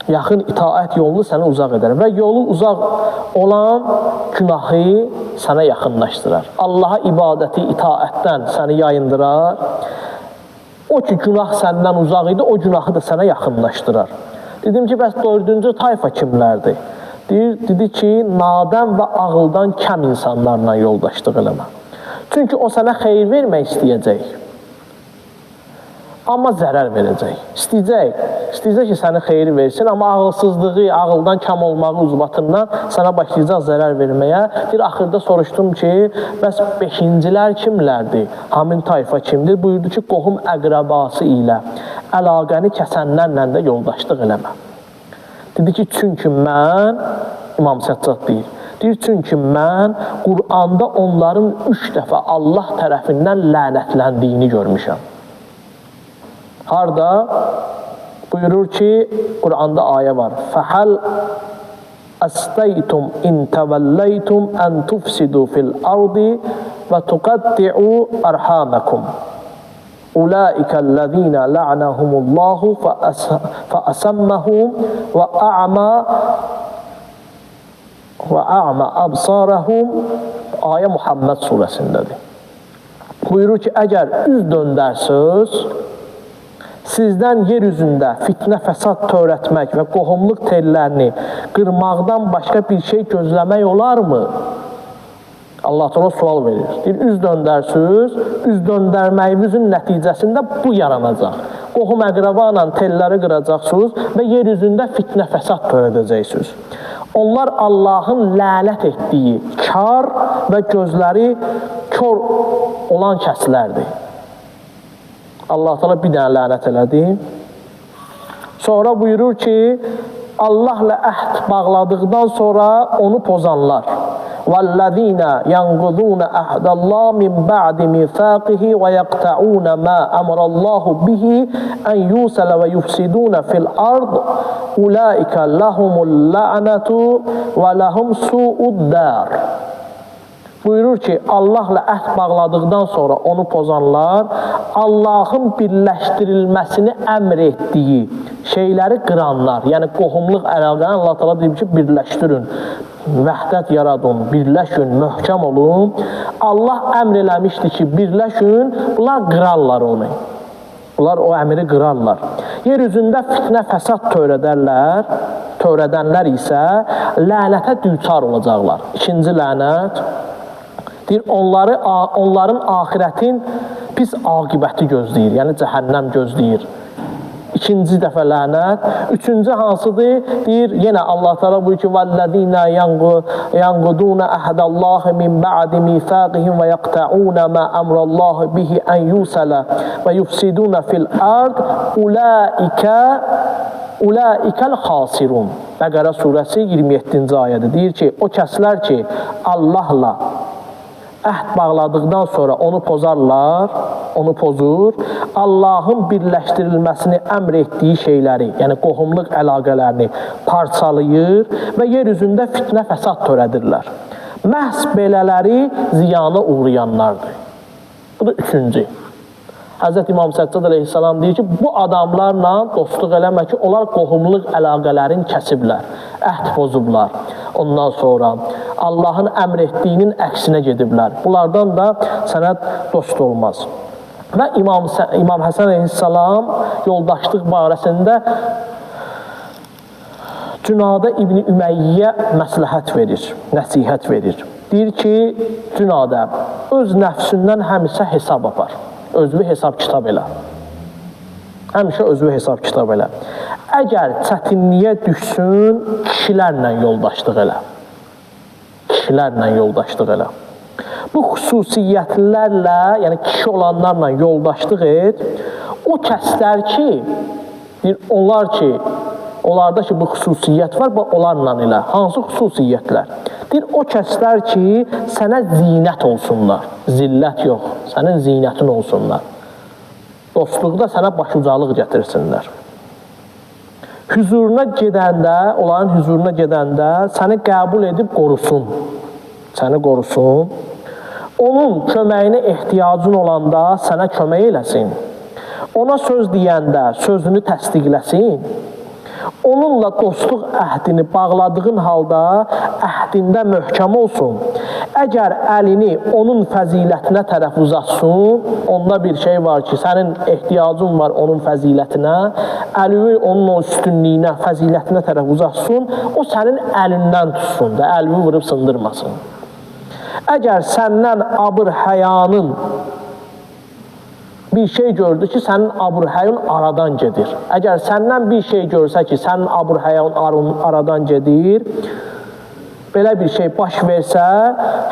Yaxın itaət yolunu səni uzaq edər və yolu uzaq olan günahı sənə yaxınlaşdırar. Allaha ibadəti itaətdən səni yayındırar. O ki, günah səndən uzaq idi, o günahı da sənə yaxınlaşdırar. Dedim ki, bəs dördüncü tayfa kimlərdir? Dedi ki, nadən və ağıldan kəm insanlarla yoldaşlıq eləmə. Çünki o sənə xeyir vermək istəyəcək. Amma zərər verəcək. İstəyəcək ki, səni xeyir versin, amma ağılsızlığı, ağıldan kəm olmağı ucbatından sənə başlayacaq zərər verməyə. Bir axırda soruşdum ki, bəs beşincilər kimlərdir? Hamin tayfa kimdir? Buyurdu ki, qohum əqrəbası ilə əlaqəni kəsənlərlə də yoldaşlıq eləmə. Dedi ki, çünki mən, İmam Səccad deyir, çünki mən Qur'anda onların 3 dəfə Allah tərəfindən lənətləndiyini görmüşəm. Harada? Buyurur ki, Qur'anda ayə var. Fəhəl əstəytum in təvəlləytum ən tufsidu fil ardi və tuqaddi'u ərhaməkum. Ulaikəl-ləzīnə la'nəhumullahu fəəsəmməhum və a'ma absarahum. Ayə Muhammed surəsindədir. Buyurur ki, əgər üz döndərsiniz, sizdən yer üzündə fitnə, fəsad törətmək və qohumluq tellərini qırmaqdan başqa bir şey gözləmək olarmı? Allah ona sual verir. Deyir, üz döndərsiniz, üz döndərməyimizin nəticəsində bu yaranacaq. Qohum əqrəba ilə telləri qıracaqsınız və yer üzündə fitnə, fəsad törədəcəksiniz. Onlar Allahın lənət etdiyi kar və gözləri kör olan kəslərdir. Allah Teala bir dənə lənət elədi. Sonra buyurur ki, Allahla əhd bağladıqdan sonra onu pozanlar. وَالَّذِينَ يَنْقُضُونَ أَحْدَ اللَّهِ مِنْ بَعْدِ مِيثَاقِهِ وَيَقْطَعُونَ مَا أَمَرَ اللَّهُ بِهِ أَنْ يُوصَلَ وَيُفْسِدُونَ فِي الْأَرْضِ أُولَٰئِكَ لَهُمُ اللَّعْنَةُ وَلَهُمْ سُوءُ الدَّارِ. Buyurur ki, Allahla əhd bağladıqdan sonra onu pozanlar Allahın birləşdirilməsini əmr etdiyi şeyləri qıranlar, yəni qohumluq əlaqəni Allah Teala deyib ki, birləşdirin, vəhdət yaradın, birləşin, möhkəm olun. Allah əmr eləmişdi ki, birləşin, bunlar qırarlar onu. Bunlar o əmri qırarlar. Yer üzündə fitnə, fəsad törədənlər isə lənətə düçar olacaqlar. İkinci lənət, deyir, onların axirətin pis aqibəti gözləyir, yəni cəhənnəm gözləyir. İkinci dəfə lənət. Üçüncü hansıdır? Deyir, yenə Allah Teala buyur ki, وَالَّذِينَ يَنْقُضُونَ أَحْدَ اللَّهِ مِنْ بَعْدِ مِيثَاقِهِمْ وَيَقْطَعُونَ مَا أَمْرَ اللَّهِ بِهِ أَنْ يُوصَلَ وَيُفْسِدُونَ فِي الْأَرْضِ أُولَٰئِكَ الْخَاسِرُونَ. Bəqərə surəsi 27-ci ayədir. Deyir ki, o kəslər ki, Allahla əhd bağladıqdan sonra onu pozarlar, onu pozur, Allahın birləşdirilməsini əmr etdiyi şeyləri, yəni qohumluq əlaqələrini parçalayır və yer üzündə fitnə, fəsad törədirlər. Məhz belələri ziyana uğrayanlardır. Bu da üçüncü. Hz. İmam Səccad əleyhissalam deyir ki, bu adamlarla dostluq eləmə ki, onlar qohumluq əlaqələrini kəsiblər, əhd pozublar. Ondan sonra Allahın əmr etdiyinin əksinə gediblər. Bunlardan da sənə dost olmaz. Və İmam Həsən əleyhissalam yoldaşlıq barəsində Cünadə İbn Ümeyyə məsləhət verir, nəsihət verir. Deyir ki, Cünadə, öz nəfsündən həmişə hesab apar. Özünü hesab kitab elə. Həmişə özünü hesab kitab elə. Əgər çətinliyə düşsün, kişilərlə yoldaşlıq elə. Kişilərlə yoldaşlıq elə. Bu xüsusiyyətlərlə, yəni kişi olanlarla yoldaşlıq et. O kəslər ki, onlarda ki, bu xüsusiyyət var, onlarla elə. Hansı xüsusiyyətlər? Deyir, o kəslər ki, sənə zinət olsunlar. Zillət yox, sənin zinətin olsunlar. Dostluqda sənə başucalıq gətirsinlər. Hüzuruna gedəndə, onların hüzuruna gedəndə səni qəbul edib qorusun. Səni qorusun. Onun köməyinə ehtiyacın olanda sənə kömək eləsin. Ona söz deyəndə sözünü təsdiqləsin. Onunla dostluq əhdini bağladığın halda əhdində möhkəm olsun. Əgər əlini onun fəzilətinə tərəf uzatsın, onda bir şey var ki, sənin ehtiyacın var onun fəzilətinə, əlini onun o üstünlüyünə, fəzilətinə tərəf uzatsın, o sənin əlindən tutsun da, əlini vurub sındırmasın. Əgər səndən abır-həyanın bir şey gördü ki, sənin abır-həyun aradan gedir. Əgər səndən bir şey görsə ki, sənin abır-həyun aradan gedir, belə bir şey baş versə,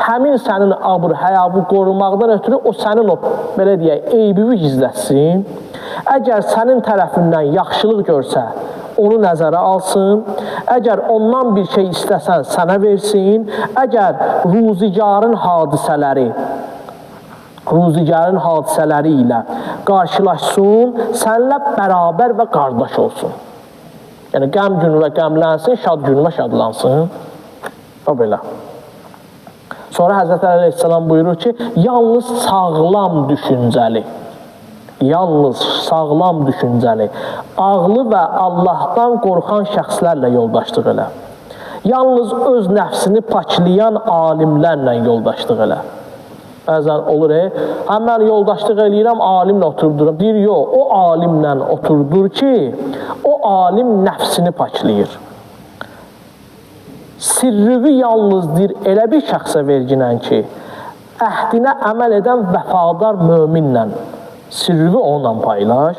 həmin sənin abır-həyavı qorumaqdan ötürü o sənin o, belə deyək, eybivi gizlətsin. Əgər sənin tərəfindən yaxşılıq görsə, onu nəzərə alsın. Əgər ondan bir şey istəsən, sənə versin. Əgər ruzigarın hadisələri ilə qarşılaşsın, sənlə bərabər və qardaş olsun. Yəni, qəm gününə qəmlənsin, şad gününə şadlansın. O belə. Sonra Həzrət Əleyhisselam buyurur ki, yalnız sağlam düşüncəli, ağlı və Allahdan qorxan şəxslərlə yoldaşlıq elə. Yalnız öz nəfsini paklayan alimlərlə yoldaşlıq elə. Bəzən olur, mən yoldaşlıq eləyirəm, alimlə oturub durum. Deyir, yox, o alimlə oturdur ki, o alim nəfsini paklayır. Sirrüvü yalnızdır elə bir şəxsə verginən ki, əhdinə əməl edən vəfadar möminlə sirrüvü onunla paylaş.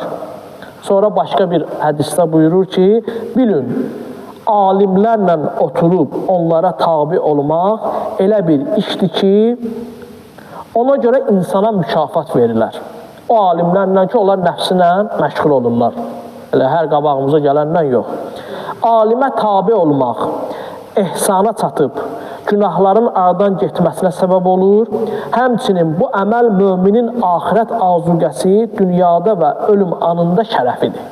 Sonra başqa bir hədisdə buyurur ki, bilin, alimlərlə oturub onlara tabi olmaq elə bir işdir ki, ona görə insana mükafat verirlər. O alimlərlə ki, onlar nəfsinə məşğul olurlar. Elə hər qabağımıza gələnlə yox. Alimə tabi olmaq, ehsana çatıb, günahların aradan getməsinə səbəb olur. Həmçinin bu əməl möminin axirət azuqəsi dünyada və ölüm anında şərəfidir.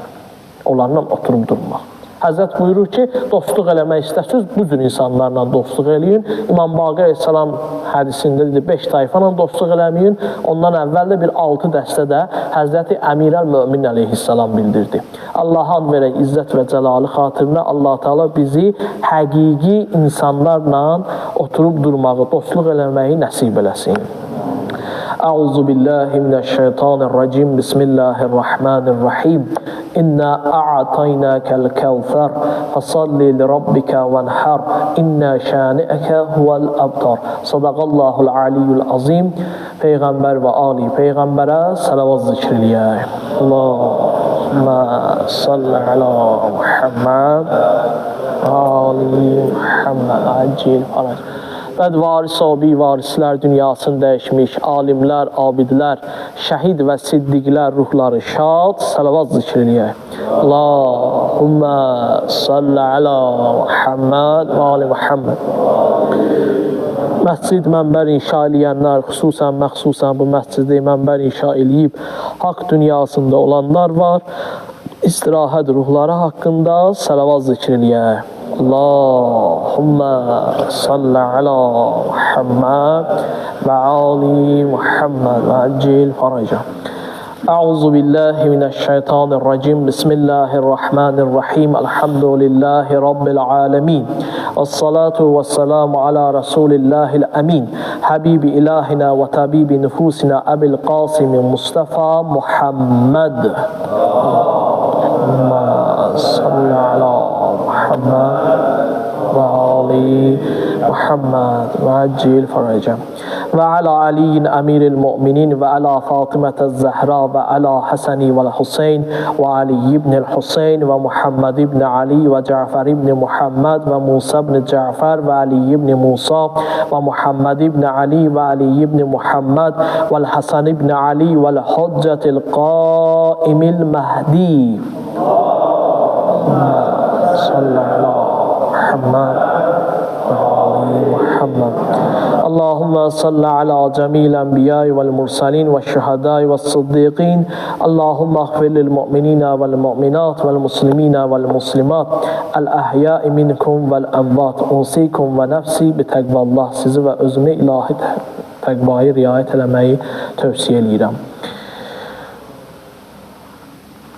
Onlarla oturub durmaq. Həzrət buyurur ki, dostluq eləmək istəsiniz, bu cür insanlarla dostluq eləyin. İmam Baqir Əleyhisselam hədisində dedi, 5 tayfanla dostluq eləməyin. Ondan əvvəl də bir 6 dəstədə Həzrəti Əmirəl-Mömin Əleyhisselam bildirdi. Allaha and verək izzət və cəlalı xatirinə Allah Teala bizi həqiqi insanlarla oturub durmağı, dostluq eləməyi nəsib eləsin. Əuzu billahi minəşşeytanirracim. Bismillahirrahmanirrahim. İnna a'taynakal kevser fasalli li rabbika venhar inna şani'aka huvel abtar. Sadaqallahul aliyyul azim. Peyğəmbər və ali peyğəmbərə salavat zikr eləyək. Allahumma salli ala Muhammed ali Muhammed acil faraj. Bəd varis o varislər dünyasını dəyişmiş, alimlər, abidlər, şəhid və siddiqlər ruhları şad, salavat zikr eləyək. Allahumma salli ala Muhammed və ali Muhammed. Məscid mənbər inşa eləyənlər, xüsusən, məxsusən bu məscidi mənbər inşa eləyib, haqq dünyasında olanlar var. İstirahət ruhları haqqında salavat zikr eləyək. Allahumma salli ala Muhammed və ali Muhammed və acil faraca. Euzu billahi mineşşeytanirracim. Bismillahirrahmanirrahim. Elhamdülillahi rabbil alamin. Vessalatu vesselamu ala Rasulillahil amin. Habibi ilahina ve tabibi nufusina Ebil Qasim Mustafa Muhammed. Allahümme salli ala Muhammed ve ali Muhammed ve accil faracem. Ve ala aliyin emiril mu'minin ve ala Fatimete Zehra ve ala Hasani ve Hüseyin ve Ali ibnil Hüseyin ve Muhammed ibn Ali ve Cafer ibn Muhammed ve Musa ibn Cafer ve Ali ibn Musa ve Muhammed ibn Ali ve Ali ibn Muhammed ve Hasan ibn Ali ve Hüccetil Qaimil Mahdi. Sallallahu aleyhi Muhammed Muhammed. Allahümme salli ala cemil enbiyai vel mursalin ve şühedai ve sıddiqin. Allahümme agfir lil mu'minina vel mu'minat vel muslimina vel muslimat el ahyai minkum vel envat. Usikum ve nefsi bi tekvallah. Sizi və özümü ilahi təqvayı riayət eləməyi tövsiyə edirəm.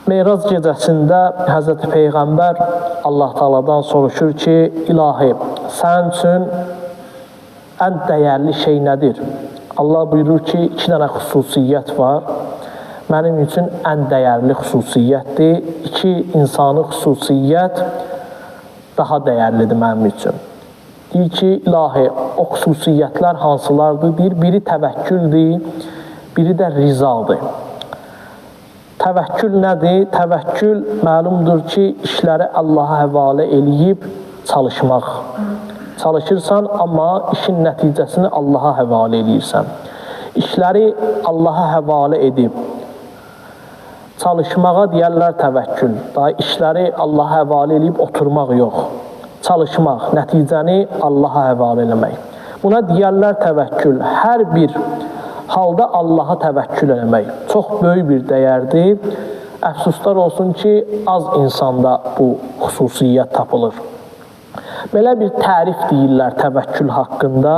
Meyraz gecəsində Həzrəti Peyğəmbər Allah Taala'dan soruşur ki, ilahi, sənin üçün ən dəyərli şey nədir? Allah buyurur ki, 2 dənə xüsusiyyət var. Mənim üçün ən dəyərli xüsusiyyətdir. 2 insani xüsusiyyət daha dəyərlidir mənim üçün. Deyir ki, ilahi, o xüsusiyyətlər hansılardır? Deyir, biri təvəkküldür, biri də rizadır. Təvəkkül nədir? Təvəkkül məlumdur ki, işləri Allaha həvalə eləyib çalışmaq. Çalışırsan, amma işin nəticəsini Allaha həvalə eləyirsən. İşləri Allaha həvalə edib çalışmağa deyərlər təvəkkül. Daha işləri Allaha həvalə eləyib oturmaq yox. Çalışmaq, nəticəni Allaha həvalə eləmək. Buna deyərlər təvəkkül. Hər bir halda Allaha təvəkkül eləmək çox böyük bir dəyərdir. Əfsuslar olsun ki, az insanda bu xüsusiyyət tapılır. Belə bir tərif deyirlər təvəkkül haqqında.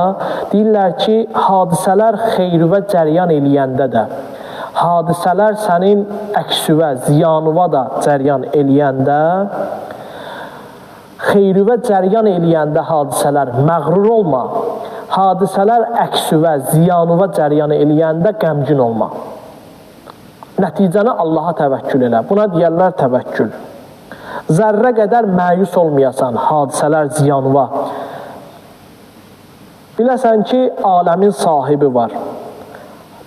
Deyirlər ki, hadisələr xeyrüvə cəryan eləyəndə də, hadisələr sənin əksüvə, ziyanıva da cəryan eləyəndə, xeyrüvə cəryan eləyəndə hadisələr məğrur olma, hadisələr əksüvə, ziyanıva cəryan eləyəndə qəmgin olma. Nəticəni Allaha təvəkkül elə. Buna deyərlər təvəkkül. Zərrə qədər məyus olmayasan, hadisələr ziyanıva. Biləsən ki, aləmin sahibi var.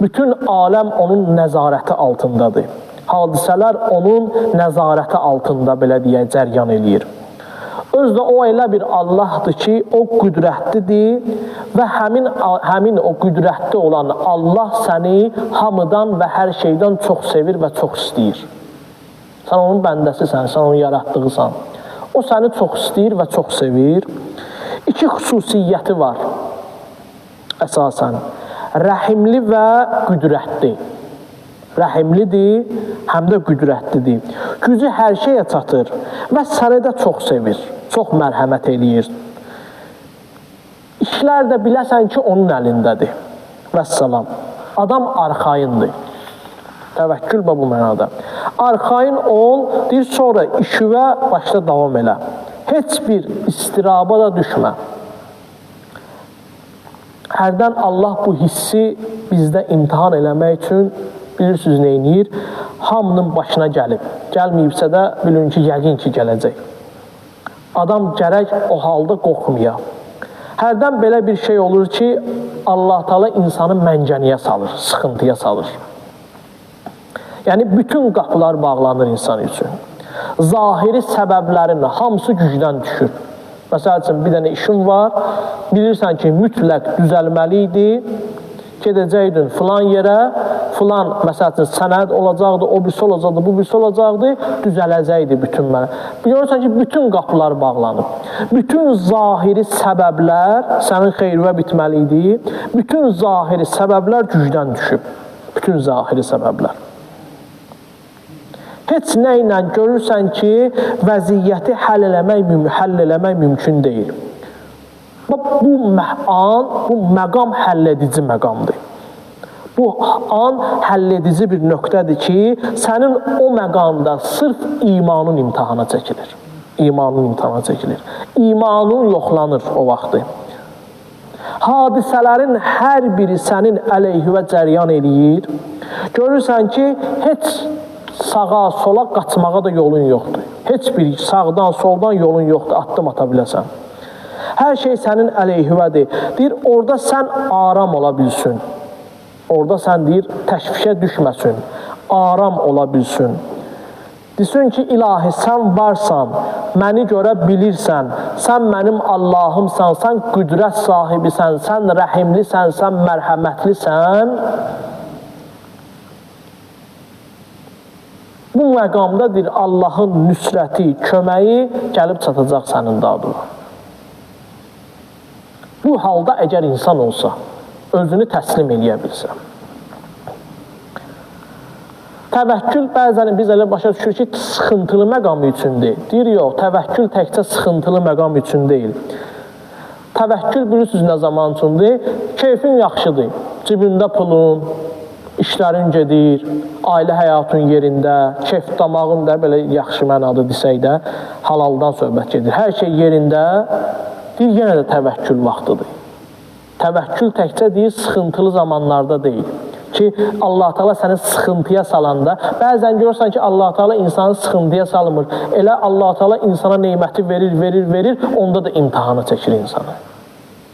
Bütün aləm onun nəzarəti altındadır. Hadisələr onun nəzarəti altında, belə deyək, cəryan eləyir. Özdə o elə bir Allahdır ki, o qüdrətlidir və həmin o qüdrətli olan Allah səni hamıdan və hər şeydən çox sevir və çox istəyir. Sən onun bəndəsisən, sən onun yaratdığısan. O səni çox istəyir və çox sevir. 2 xüsusiyyəti var əsasən. Rəhimli və qüdrətli. Rəhimlidir, həm də qüdrətlidir. Gücü hər şeyə çatır və səni də çox sevir, çox mərhəmət eləyir. İşlər də biləsən ki, onun əlindədir. Vəssalam. Adam arxayındır. Təvəkkül bu mənada. Arxayın ol, deyir, sonra işivə başda davam elə. Heç bir istiraba da düşmə. Hərdən Allah bu hissi bizdə imtihan eləmək üçün bilirsiniz neynir? Hamının başına gəlib. Gəlməyibsə də bilin ki, yəqin ki, gələcək. Adam gərək o halda qorxmaya. Hərdən belə bir şey olur ki, Allah Teala insanı məngəniyə salır, sıxıntıya salır. Yəni, bütün qapılar bağlanır insan üçün. Zahiri səbəblərin hamısı gücdən düşür. Məsəl üçün, bir dənə işin var, bilirsən ki, mütləq düzəlməli idi, gedəcəkdin filan yerə, filan, məsəl üçün, sənəd olacaqdı, o birisi olacaqdı, bu birisi olacaqdı, düzələcəkdi bütün mənə. Görürsən ki, bütün qapılar bağlanıb. Bütün zahiri səbəblər sənin xeyrivə bitməli idi. Bütün zahiri səbəblər gücdən düşüb. Bütün zahiri səbəblər. Heç nə ilə görürsən ki, vəziyyəti həll eləmək mümkün deyil. Bu məqam həll edici məqamdır. Bu an həlledici bir nöqtədir ki, sənin o məqamda sırf imanın imtihana çəkilir. İmanın imtihana çəkilir. İmanın yoxlanır o vaxtı. Hadisələrin hər biri sənin əleyhivə cəryan eləyir. Görürsən ki, heç sağa, sola qaçmağa da yolun yoxdur. Heç bir sağdan, soldan yolun yoxdur, addım ata biləsən. Hər şey sənin əleyhivədir. Deyir, orada sən aram ola bilsin. Orada sən deyir, təşvişə düşməsin, aram ola bilsin. Desin ki, ilahi, sən varsan, məni görə bilirsən, sən mənim Allahımsan, sən qüdrət sahibisən, sən rəhimlisən, sən mərhəmətlisən. Bu məqamda deyir, Allahın nüsrəti, köməyi gəlib çatacaq sənin dadına. Bu halda əgər insan olsa, özünü təslim eləyə bilsə. Təvəkkül bəzən biz elə başa düşürük ki, sıxıntılı məqam üçündür. Deyir, yox, təvəkkül təkcə sıxıntılı məqam üçün deyil. Təvəkkül bilirsiniz nə zaman üçündür? Keyfin yaxşıdır, cibində pulun, işlərin gedir, ailə həyatın yerində, keyf damağın da belə yaxşı mənadı desək də, halaldan söhbət gedir. Hər şey yerində, deyir, yenə də təvəkkül vaxtıdır. Təvəkkül təkcə deyir, sıxıntılı zamanlarda deyil. Ki, Allah-u Teala səni sıxıntıya salanda, bəzən görürsən ki, Allah-u Teala insanı sıxıntıya salmır. Elə Allah-u Teala insana neyməti verir, onda da imtihana çəkir insanı.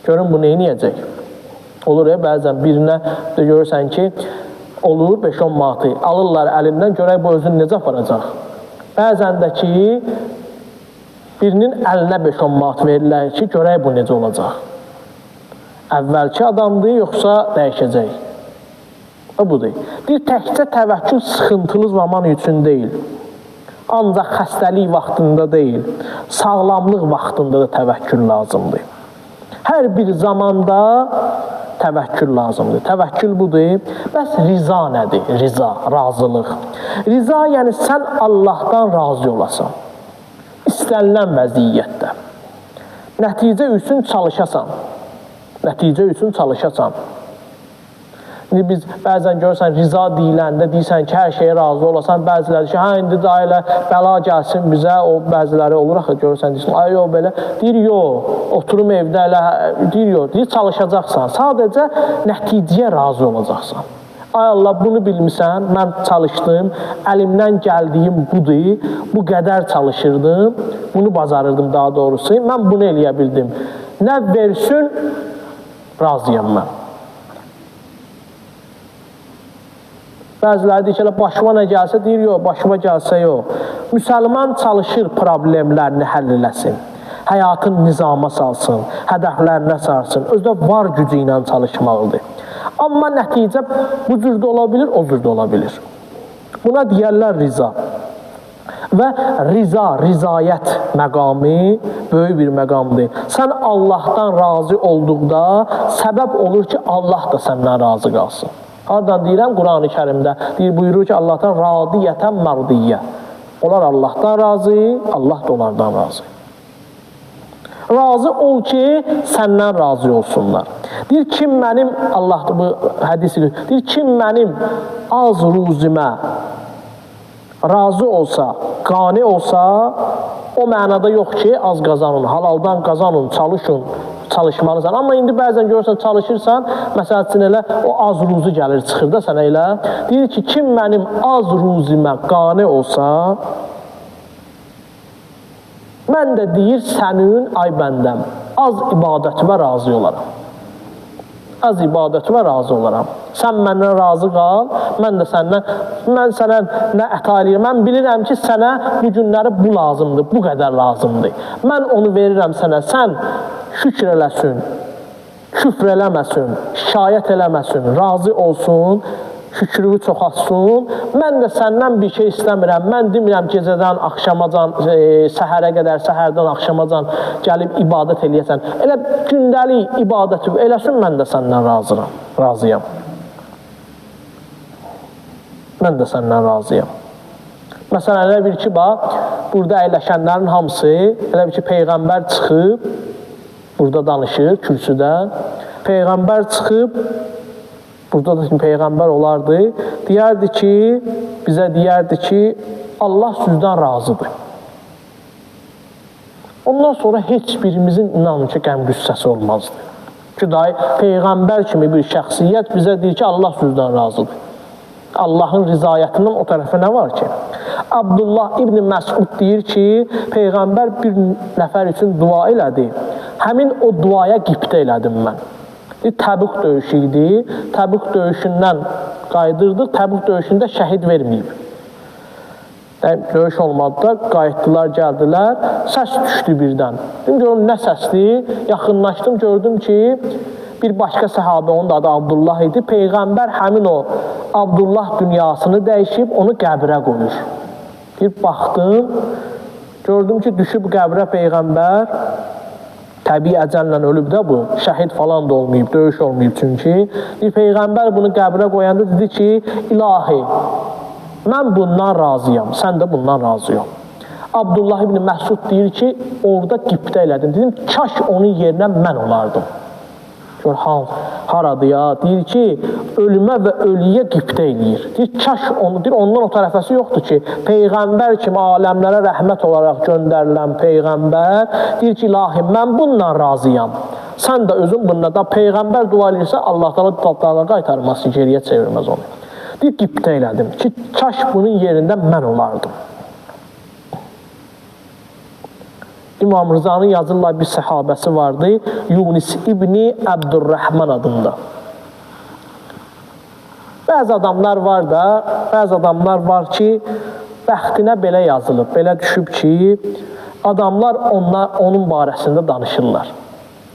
Görün, bu neyi niyəcək? Olur ya, bəzən birinə də görürsən ki, olur 5-10 manatı, alırlar əlindən, görək bu özünü necə aparacaq. Bəzən də ki, birinin əlinə 5-10 manat verirlər ki, görək bu necə olacaq. Əvvəlki adamdır, yoxsa dəyişəcək. O budur. Deyir, təkcə təvəkkül sıxıntılı zaman üçün deyil. Ancaq xəstəlik vaxtında deyil. Sağlamlıq vaxtında da təvəkkül lazımdır. Hər bir zamanda təvəkkül lazımdır. Təvəkkül budur. Bəs riza nədir? Riza, razılıq. Riza, yəni sən Allahdan razı olasan. İstənilən vəziyyətdə. Nəticə üçün çalışasan. Nəticə üçün çalışasan. İndi biz bəzən görürsən, riza deyiləndə deyirsən ki, hər şeyə razı olasan, bəziləri ki, indi da elə bəla gəlsin bizə, o bəziləri olur axı, görürsən, deyirsən, ay yox, belə, deyir, yox, oturum evdə elə, deyir, yox, deyir, çalışacaqsan, sadəcə nəticəyə razı olacaqsan. Ay Allah, bunu bilmirsən, mən çalışdım, əlimdən gəldiyim budur, bu qədər çalışırdım, bunu bacarırdım daha doğrusu, mən bunu eləyə bildim. Nə versin, razıyam mən. Bəziləri deyir ki, başıma nə gəlsə, deyir, yox, başıma gəlsə, yox. Müsəlman çalışır problemlərini həll eləsin, həyatın nizama salsın, hədəflərinə sarsın, özdə var gücü ilə çalışmalıdır. Amma nəticə bu cürdə ola bilir, o cürdə ola bilir. Buna deyərlər riza. Və riza, rizayət məqamı böyük bir məqamdır. Sən Allahdan razı olduqda səbəb olur ki, Allah da səndən razı qalsın. Hardan deyirəm? Quran-ı Kərimdə deyir, buyurur ki, Allahdan radiyyətən mərdiyyə. Onlar Allahdan razı, Allah da onlardan razı. Razı ol ki, səndən razı olsunlar. Deyir, kim mənim, Allah da bu hədisi deyir, kim mənim az ruzimə razı olsa, qani olsa, o mənada yox ki, az qazanın, halaldan qazanın, çalışın, çalışmalısan. Amma indi bəzən görürsən, çalışırsan, məsəl üçün elə o az ruzu gəlir, çıxır da sənə elə. Deyir ki, kim mənim az ruzimə qani olsa, mən də deyir, sənin, ay bəndəm, az ibadətimə razı olaram. Az ibadətimə razı olaram. Sən məndən razı qal, mən də səndən, mən sənə nə əta eləyirəm, mən bilirəm ki, sənə bu günləri bu lazımdır, bu qədər lazımdır. Mən onu verirəm sənə, sən şükür eləsin, küfr eləməsin, şikayət eləməsin, razı olsun, şükrünü çoxalsın. Mən də səndən bir şey istəmirəm. Mən demirəm gecədən axşamacan, səhərə qədər, səhərdən axşamacan gəlib ibadət eləyəsən. Elə gündəlik ibadəti eləsin, mən də səndən razıyam. Mən də səndən razıyam. Məsələn, elə bir ki, bax, burada əyləşənlərin hamısı, elə bir ki, Peyğəmbər çıxıb, burada danışır, kürsüdən. Peyğəmbər çıxıb, Burada da Peyğəmbər olardı, bizə deyərdi ki, Allah sizdən razıdır. Ondan sonra heç birimizin inanın ki, qəm-qüssəsi olmazdı. Ki, Peyğəmbər kimi bir şəxsiyyət bizə deyir ki, Allah sizdən razıdır. Allahın rizayətindən o tərəfə nə var ki? Abdullah İbn Məsud deyir ki, Peyğəmbər bir nəfər üçün dua elədi. Həmin o duaya qibtə elədim mən. Təbuk döyüşü idi. Təbuk döyüşündən qayıdırdıq. Təbuk döyüşündə şəhid verməyib. Döyüş olmadı da, qayıtdılar, gəldilər. Səs düşdü birdən. Görüm, nə səsdir? Yaxınlaşdım, gördüm ki, bir başqa səhabə, onun adı Abdullah idi. Peyğəmbər həmin o Abdullah dünyasını dəyişib, onu qəbrə qoyur. Bir baxdım, gördüm ki, düşüb qəbrə Peyğəmbər, təbii əcəllə ölüb də bu, şəhid falan da olmayıb, döyüş olmayıb çünki. Bir Peyğəmbər bunu qəbrə qoyanda dedi ki, ilahi, mən bundan razıyam, sən də bundan razıyam. Abdullah ibn Məsud deyir ki, orada qibtə elədim. Dedim, kaş onun yerinə mən olardım. Gör, haradır ya? Deyir ki, ölümə və ölüyə qibtə eləyir. Deyir, kaş onu, deyir, ondan o tərəfəsi yoxdur ki, Peyğəmbər kimi aləmlərə rəhmət olaraq göndərilən Peyğəmbər deyir ki, ilahi, mən bununla razıyam. Sən də özün bununla da Peyğəmbər dua edirsə, Allah da qaytarması, geriyə çevirməz onu. Deyir, qibtə elədim ki, kaş bunun yerində mən olardım. İmam Rızanın yazırlar bir səhabəsi vardı, Yunus İbni Əbdurrəhman adında. Bəzi adamlar var ki, bəxtinə belə yazılıb, belə düşüb ki, adamlar onun barəsində danışırlar.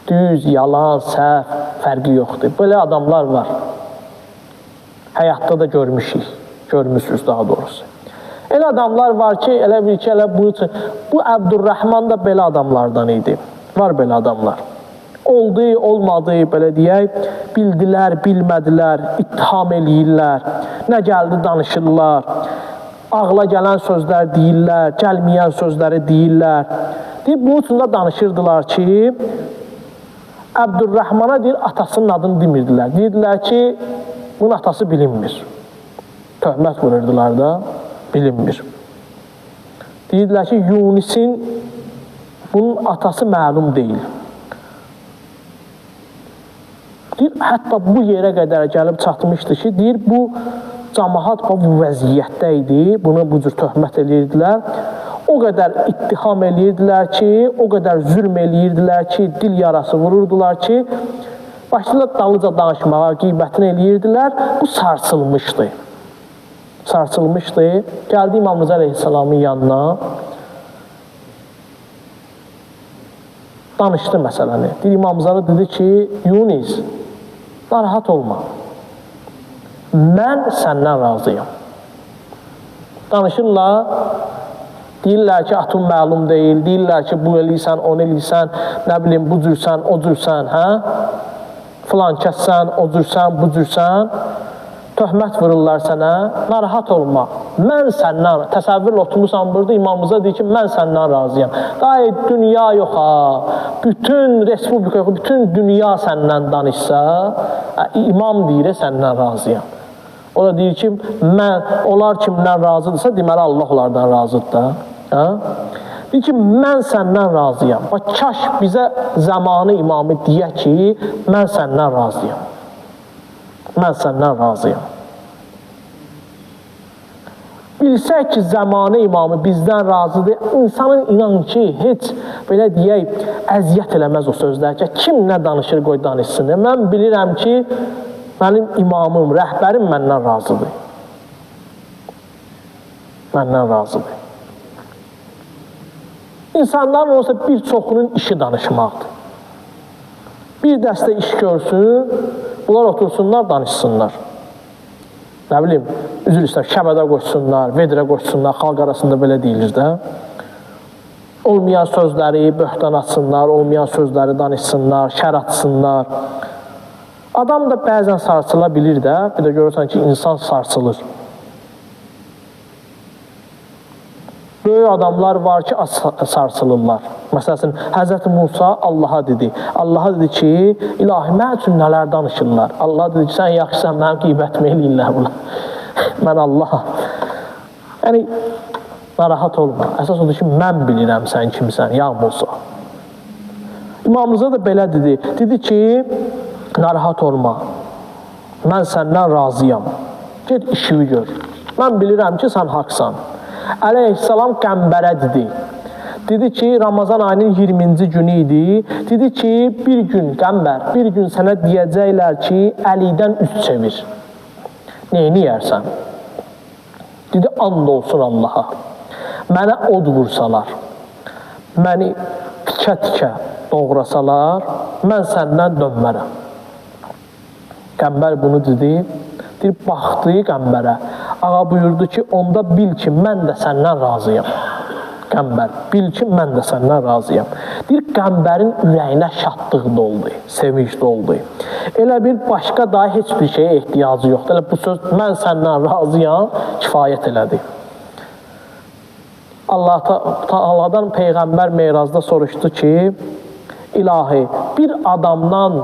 Düz, yalan, səhv, fərqi yoxdur. Belə adamlar var. Həyatda da görmüşsünüz daha doğrusu. Elə adamlar var ki, bu Əbdurrəhman da belə adamlardan idi. Var belə adamlar. Oldu, olmadı, belə deyək, bildilər, bilmədilər, ittiham eləyirlər, nə gəldi danışırlar, ağla gələn sözlər deyirlər, gəlməyən sözləri deyirlər. Bu üçün də danışırdılar ki, Əbdurrəhmana deyir, atasının adını demirdilər. Deyirdilər ki, bunun atası bilinmir. Töhmət vururdular da. Bilinmir. Deyirlər ki, Yunis'in bunun atası məlum deyil. Deyir, hətta bu yerə qədər gəlib çatmışdı ki, deyir, bu cəmaat bu vəziyyətdə idi, bunu bu cür töhmət edirdilər. O qədər ittiham edirdilər ki, o qədər zülm edirdilər ki, dil yarası vururdular ki, başlayırlar dalıca danışmağa, qeybətini edirdilər, bu sarsılmışdı. Gəldi İmam Rıza Aleyhisselamın yanına, danışdı məsələni. İmam Rıza dedi ki, Yunis, narahat olma, mən səndən razıyam. Danışırlar, deyirlər ki, atın məlum deyil, deyirlər ki, bu eləysən, onu eləysən, nə bilim, bu cürsən, o cürsən, hə? Filan kəssən, o cürsən, bu cürsən. Töhmət vururlar sənə, narahat olma. Mən səndən, təsəvvür oturmuşsan burada, imamımıza deyir ki, mən səndən razıyam. Daha dünya yox ha, bütün respublika yox, bütün dünya səndən danışsa, imam deyir, səndən razıyam. O da deyir ki, onlar kimdən razıdırsa, deməli Allah onlardan razıdır da. Deyir ki, mən səndən razıyam. Kaş bizə zamanı imamı deyə ki, mən səndən razıyam. Mən səndən razıyam. Bilsək ki, zamanı imamı bizdən razıdır, insanın inan ki, heç belə deyək, əziyyət eləməz o sözlər ki, kim nə danışır, qoy danışsın. Mən bilirəm ki, mənim imamım, rəhbərim məndən razıdır. Məndən razıdır. İnsanların olsa bir çoxunun işi danışmaqdır. Bir dəstə iş görsün, bunlar otursunlar, danışsınlar. Nə bilim, üzr istəyir, şəbədə qoşsunlar, vedrə qoşsunlar, xalq arasında belə deyilir də. Olmayan sözləri böhtan atsınlar, olmayan sözləri danışsınlar, şər atsınlar. Adam da bəzən sarsıla bilir də, bir də görürsən ki, insan sarsılır. Böyük adamlar var ki, sarsılırlar. Məsələn, Həzrəti Musa Allaha dedi. Allaha dedi ki, ilahi, mən üçün nələr danışırlar. Allah dedi ki, sən yaxşısan, mənim qeybətimi eləyirlər bunlar. Mən Allah. Yəni, narahat olma. Əsas odur ki, mən bilirəm sən kimsən, ya Musa. İmam Rıza da belə dedi. Dedi ki, narahat olma. Mən səndən razıyam. Get işimi gör. Mən bilirəm ki, sən haqsan. Əleyhissalam qəmbərə dedi. Dedi ki, Ramazan ayının 20-ci günü idi. Dedi ki, bir gün qəmbər, bir gün sənə deyəcəklər ki, əlidən üst çevir. Neyini yersən? Dedi, and olsun Allaha. Mənə od vursalar, məni tikə-tikə doğrasalar, mən səndən dönmərəm. Qəmbər bunu dedi. Deyir, baxdı qəmbərə. Ağa buyurdu ki, onda bil ki, mən də səndən razıyam. Qəmbər, bil ki, mən də səndən razıyam. Deyir, qəmbərin ürəyinə şadlıq doldu, sevinç doldu. Elə bir başqa daha heç bir şeyə ehtiyacı yoxdur. Elə bu söz, mən səndən razıyam, kifayət elədi. Allah'dan Peyğəmbər Meyrazda soruşdu ki, ilahi, bir adamdan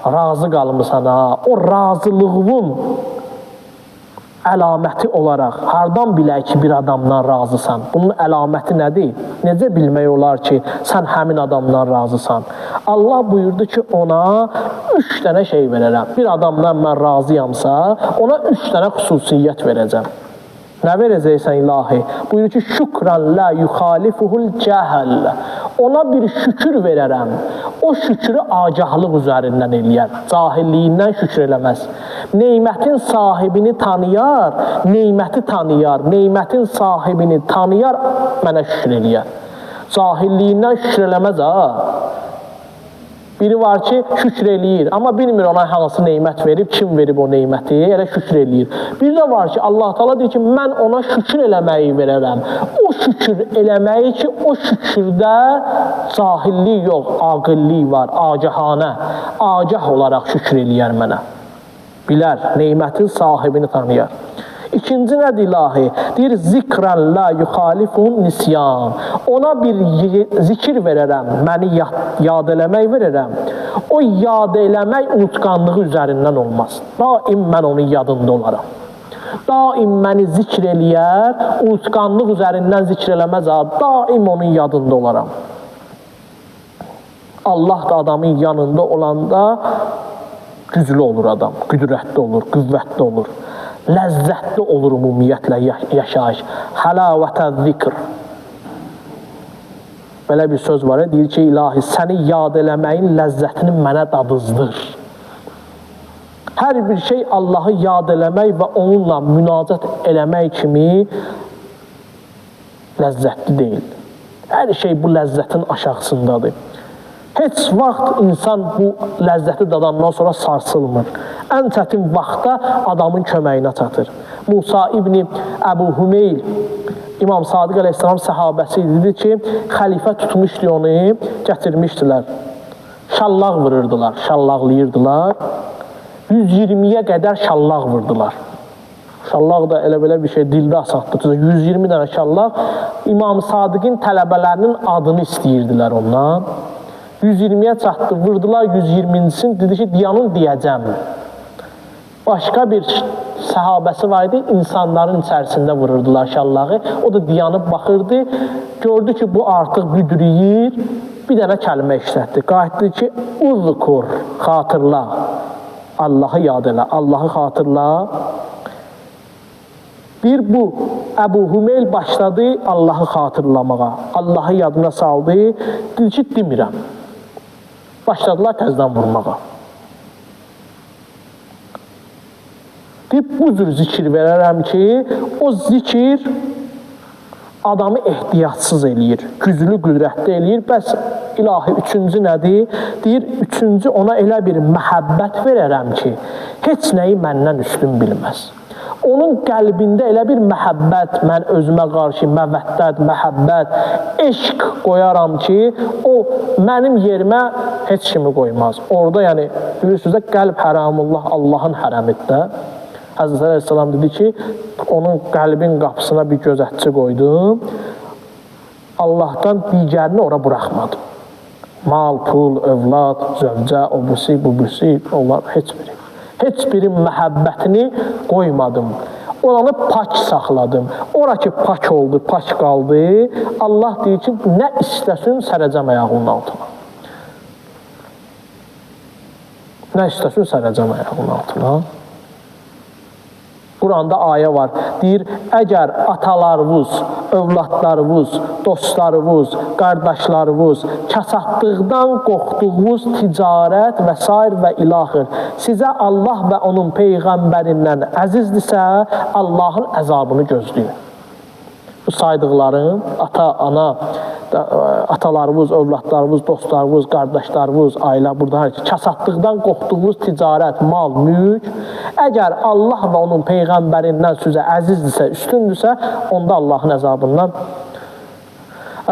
razı qalmısan ha, o razılığın əlaməti olaraq hardan bilək ki, bir adamdan razısan? Bunun əlaməti nədir? Necə bilmək olar ki, sən həmin adamdan razısan? Allah buyurdu ki, ona 3 dənə şey verərəm. Bir adamdan mən razıyamsa, ona 3 dənə xüsusiyyət verəcəm. Nə verəcəksən ilahi? Buyurur ki, şükran la yuxalifuhul cəhəl. Ona bir şükür verərəm. O şükrü agəhlıq üzərindən eləyər. Cahilliyindən şükür eləməz. Neymətin sahibini tanıyar, neyməti tanıyar. Neymətin sahibini tanıyar, mənə şükür eləyər. Cahilliyindən şükür eləməz ha. Biri var ki, şükür eləyir, amma bilmir ona hansı neymət verib, kim verib o neyməti, elə şükür eləyir. Bir də var ki, Allah Teala deyir ki, mən ona şükür eləməyi verərəm. O şükür eləməyi ki, o şükürdə cahillik yox, aqillik var, agəhanə, agəh olaraq şükür eləyər mənə. Bilər, neymətin sahibini tanıyar. İkinci nədir ilahi? Deyir, zikrən la yuxalifun nisyan. Ona bir zikir verərəm, məni yad eləmək verərəm. O yad eləmək unutqanlığı üzərindən olmaz. Daim mən onun yadında olaram. Daim məni zikr eləyər, unutqanlıq üzərindən zikr eləməz, daim onun yadında olaram. Allah da adamın yanında olanda güclü olur adam, qüdrətli olur, qüvvətli olur. Ləzzətli olur ümumiyyətlə yaşayış. Həlavətə zikr. Belə bir söz var, deyir ki, ilahi, səni yad eləməyin ləzzətini mənə dadızdır. Hər bir şey Allahı yad eləmək və onunla münacət eləmək kimi ləzzətli deyil. Hər şey bu ləzzətin aşağısındadır. Heç vaxt insan bu ləzzəti dadandan sonra sarsılmır. Ən çətin vaxtda adamın köməyinə çatır. Musa İbni Əbu Hümeyl, İmam Sadiq Əleyhisselam səhabəsi dedi ki, xəlifə tutmuşdu onu, gətirmişdilər. Şallaq vururdular, şallaqlayırdılar. 120-yə qədər şallaq vurdular. Şallaq da elə-belə bir şey, dildə asatdır. 120 dənə şallaq. İmam Sadiqin tələbələrinin adını istəyirdilər ondan. 120-yə çatdı, vurdular 120-cisini, dedi ki, diyanın deyəcəm. Başqa bir səhabəsi var idi, insanların içərisində vururdular şallağı. O da diyanıb baxırdı, gördü ki, bu artıq büdürüyür, bir dənə kəlmə işlətdi. Qayıtdı ki, uzkur, xatırla, Allahı yad elə, Allahı xatırla. Bir bu, Əbu Hümeyl başladı Allahı xatırlamağa, Allahı yadına saldı, dedi ki, demirəm. Başladılar təzdən vurmağa. Deyib, bu cür zikir verərəm ki, o zikir adamı ehtiyatsız eləyir, güclü, qüdrətli eləyir. Bəs ilahi, üçüncü nədir? Deyir, üçüncü ona elə bir məhəbbət verərəm ki, heç nəyi məndən üstün bilməz. Onun qəlbində elə bir məhəbbət, mən özümə qarşı məvəddət, məhəbbət, eşq qoyaram ki, o mənim yerimə heç kimi qoymaz. Orada, yəni, bilirsiniz də, qəlb hərəmullah, Allahın hərəmiddə. Həzrət Əleyhisselam dedi ki, onun qəlbin qapısına bir gözətçi qoydum. Allahdan digərini ora buraxmadım. Mal, pul, övlad, zövcə, o birisi, bu birisi, onlar heç biri. Heç birin məhəbbətini qoymadım. Oranı pak saxladım. Oraki pak oldu, pak qaldı. Allah deyir ki, nə istəsin sərəcəm ayağının altına. Nə istəsin sərəcəm ayağının altına. Quranda ayə var. Deyir, əgər atalarınız, övladlarınız, dostlarınız, qardaşlarınız, kasatlıqdan qorxduğunuz ticarət və s. və ilaxır sizə Allah və onun peyğəmbərindən əzizdirsə, Allahın əzabını gözləyin. Bu saydıqların ata, ana, atalarımız, övladlarımız, dostlarımız, qardaşlarımız, ailə, burada kasatlıqdan qorxduğumuz ticarət, mal, mülk, əgər Allah və onun peyğəmbərindən sizə əzizdirsə, üstündürsə, onda Allahın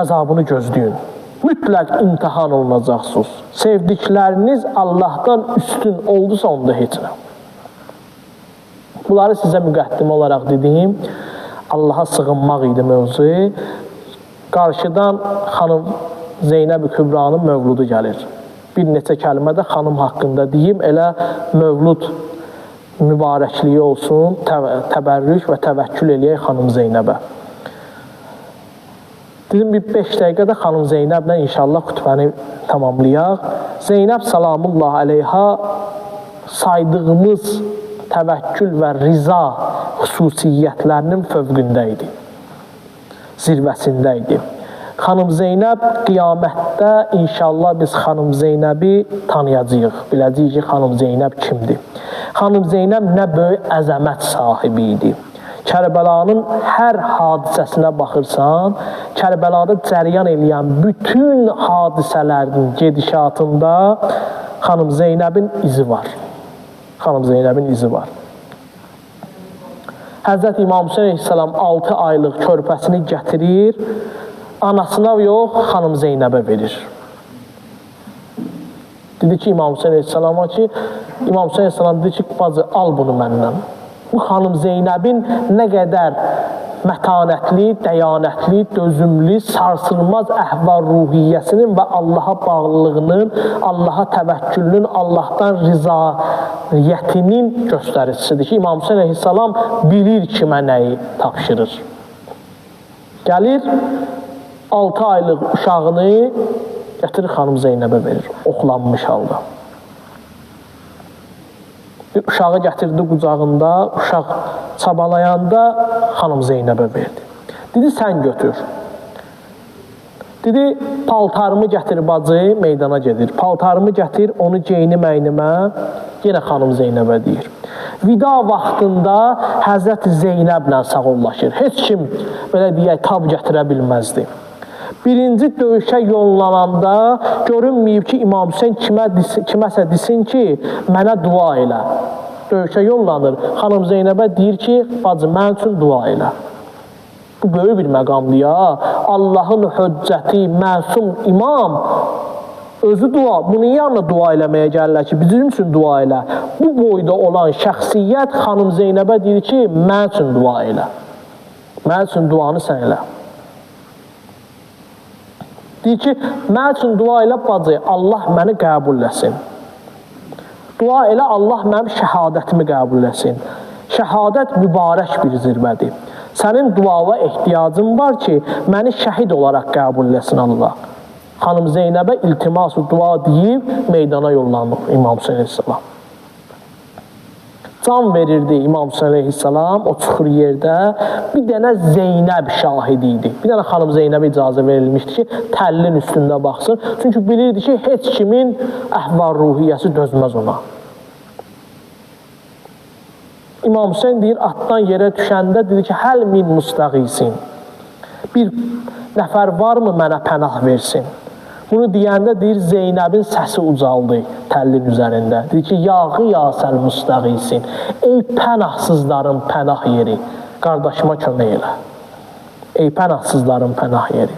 əzabını gözləyin. Mütləq imtihan olunacaqsınız. Sevdikləriniz Allahdan üstün oldusa, onda heç nə. Bunları sizə müqəddimə olaraq dediyim, Allaha sığınmaq idi mövzu. Qarşıdan xanım Zeynəb-i Kübranın mövludu gəlir. Bir neçə kəlmə də xanım haqqında deyim, elə mövlud mübarəkliyi olsun, təbərrük və təvəkkül eləyək xanım Zeynəbə. Dedim, bir 5 dəqiqədə xanım Zeynəblə inşallah xütbəni tamamlayaq. Zeynəb salamullah əleyha saydığımız təvəkkül və riza xüsusiyyətlərinin fövqündə idi, zirvəsində idi. Xanım Zeynəb qiyamətdə inşallah biz xanım Zeynəbi tanıyacağıq, biləcəyik ki, xanım Zeynəb kimdir. Xanım Zeynəb nə böyük əzəmət sahibi idi. Kərbəlanın hər hadisəsinə baxırsan, Kərbəlada cəryan eləyən bütün hadisələrin gedişatında xanım Zeynəbin izi var. Xanım Zeynəbin izi var. Həzrət İmam Hüseyin əleyhissalam 6 aylıq körpəsini gətirir, anasına yox, xanım Zeynəbə verir. Dedi ki, İmam Hüseyin əleyhissalama ki, İmam Hüseyin əleyhissalam dedi ki, bacı, al bunu məndən. Bu xanım Zeynəbin nə qədər mətanətli, dəyanətli, dözümlü, sarsılmaz əhval ruhiyyəsinin və Allaha bağlılığının, Allaha təvəkkülünün, Allahdan rizaiyyətinin göstəricisidir ki, İmam Hüseyin əleyhissalam bilir kimə nəyi tapşırır. Gəlir, 6 aylıq uşağını gətirir xanım Zeynəbə verir, oxlanmış halda. Uşağı gətirdi qucağında, uşaq çabalayanda xanım Zeynəbə verdi. Dedi, sən götür. Dedi, paltarımı gətir bacı, meydana gedir. Paltarımı gətir, onu geyinim əynimə, yenə xanım Zeynəbə deyir. Vida vaxtında Həzrət Zeynəblə sağollaşır. Heç kim, belə deyək, tab gətirə bilməzdi. Birinci döyüşə yollananda görünməyib ki, İmam Hüseyin kiməsə desin ki, mənə dua elə. Döyüşə yollanır. Xanım Zeynəbə deyir ki, bacı, mən üçün dua elə. Bu böyük bir məqamdır ya. Allahın höccəti, məsum imam özü dua. Bunun yanına dua eləməyə gəlirlər ki, bizim üçün dua elə. Bu boyda olan şəxsiyyət xanım Zeynəbə deyir ki, mən üçün dua elə. Mən üçün duanı sən elə. Deyir ki, mən üçün dua elə bacı, Allah məni qəbul eləsin. Dua elə, Allah mənim şəhadətimi qəbul eləsin. Şəhadət mübarək bir zirvədir. Sənin duava ehtiyacın var ki, məni şəhid olaraq qəbul eləsin Allah. Xanım Zeynəbə iltimas-ı dua deyib, meydana yollanıb İmam Hüseyin əleyhissalam. Can verirdi İmam Hüseyin əleyhissalam o çuxur yerdə. Bir dənə Zeynəb şahidi idi. Bir dənə xanım Zeynəbə icazə verilmişdi ki, təllin üstündə baxsın. Çünki bilirdi ki, heç kimin əhval ruhiyyəsi dözməz ona. İmam Hüseyin deyir, atdan yerə düşəndə dedi ki, həl min müstəğisin. Bir nəfər varmı mənə pənah versin? Bunu deyəndə deyir, Zeynəbin səsi ucaldı təllin üzərində. Deyir ki, yağı yasəl müstəğisin. Ey pənahsızların pənah yeri, qardaşıma kömək elə. Ey pənahsızların pənah yeri.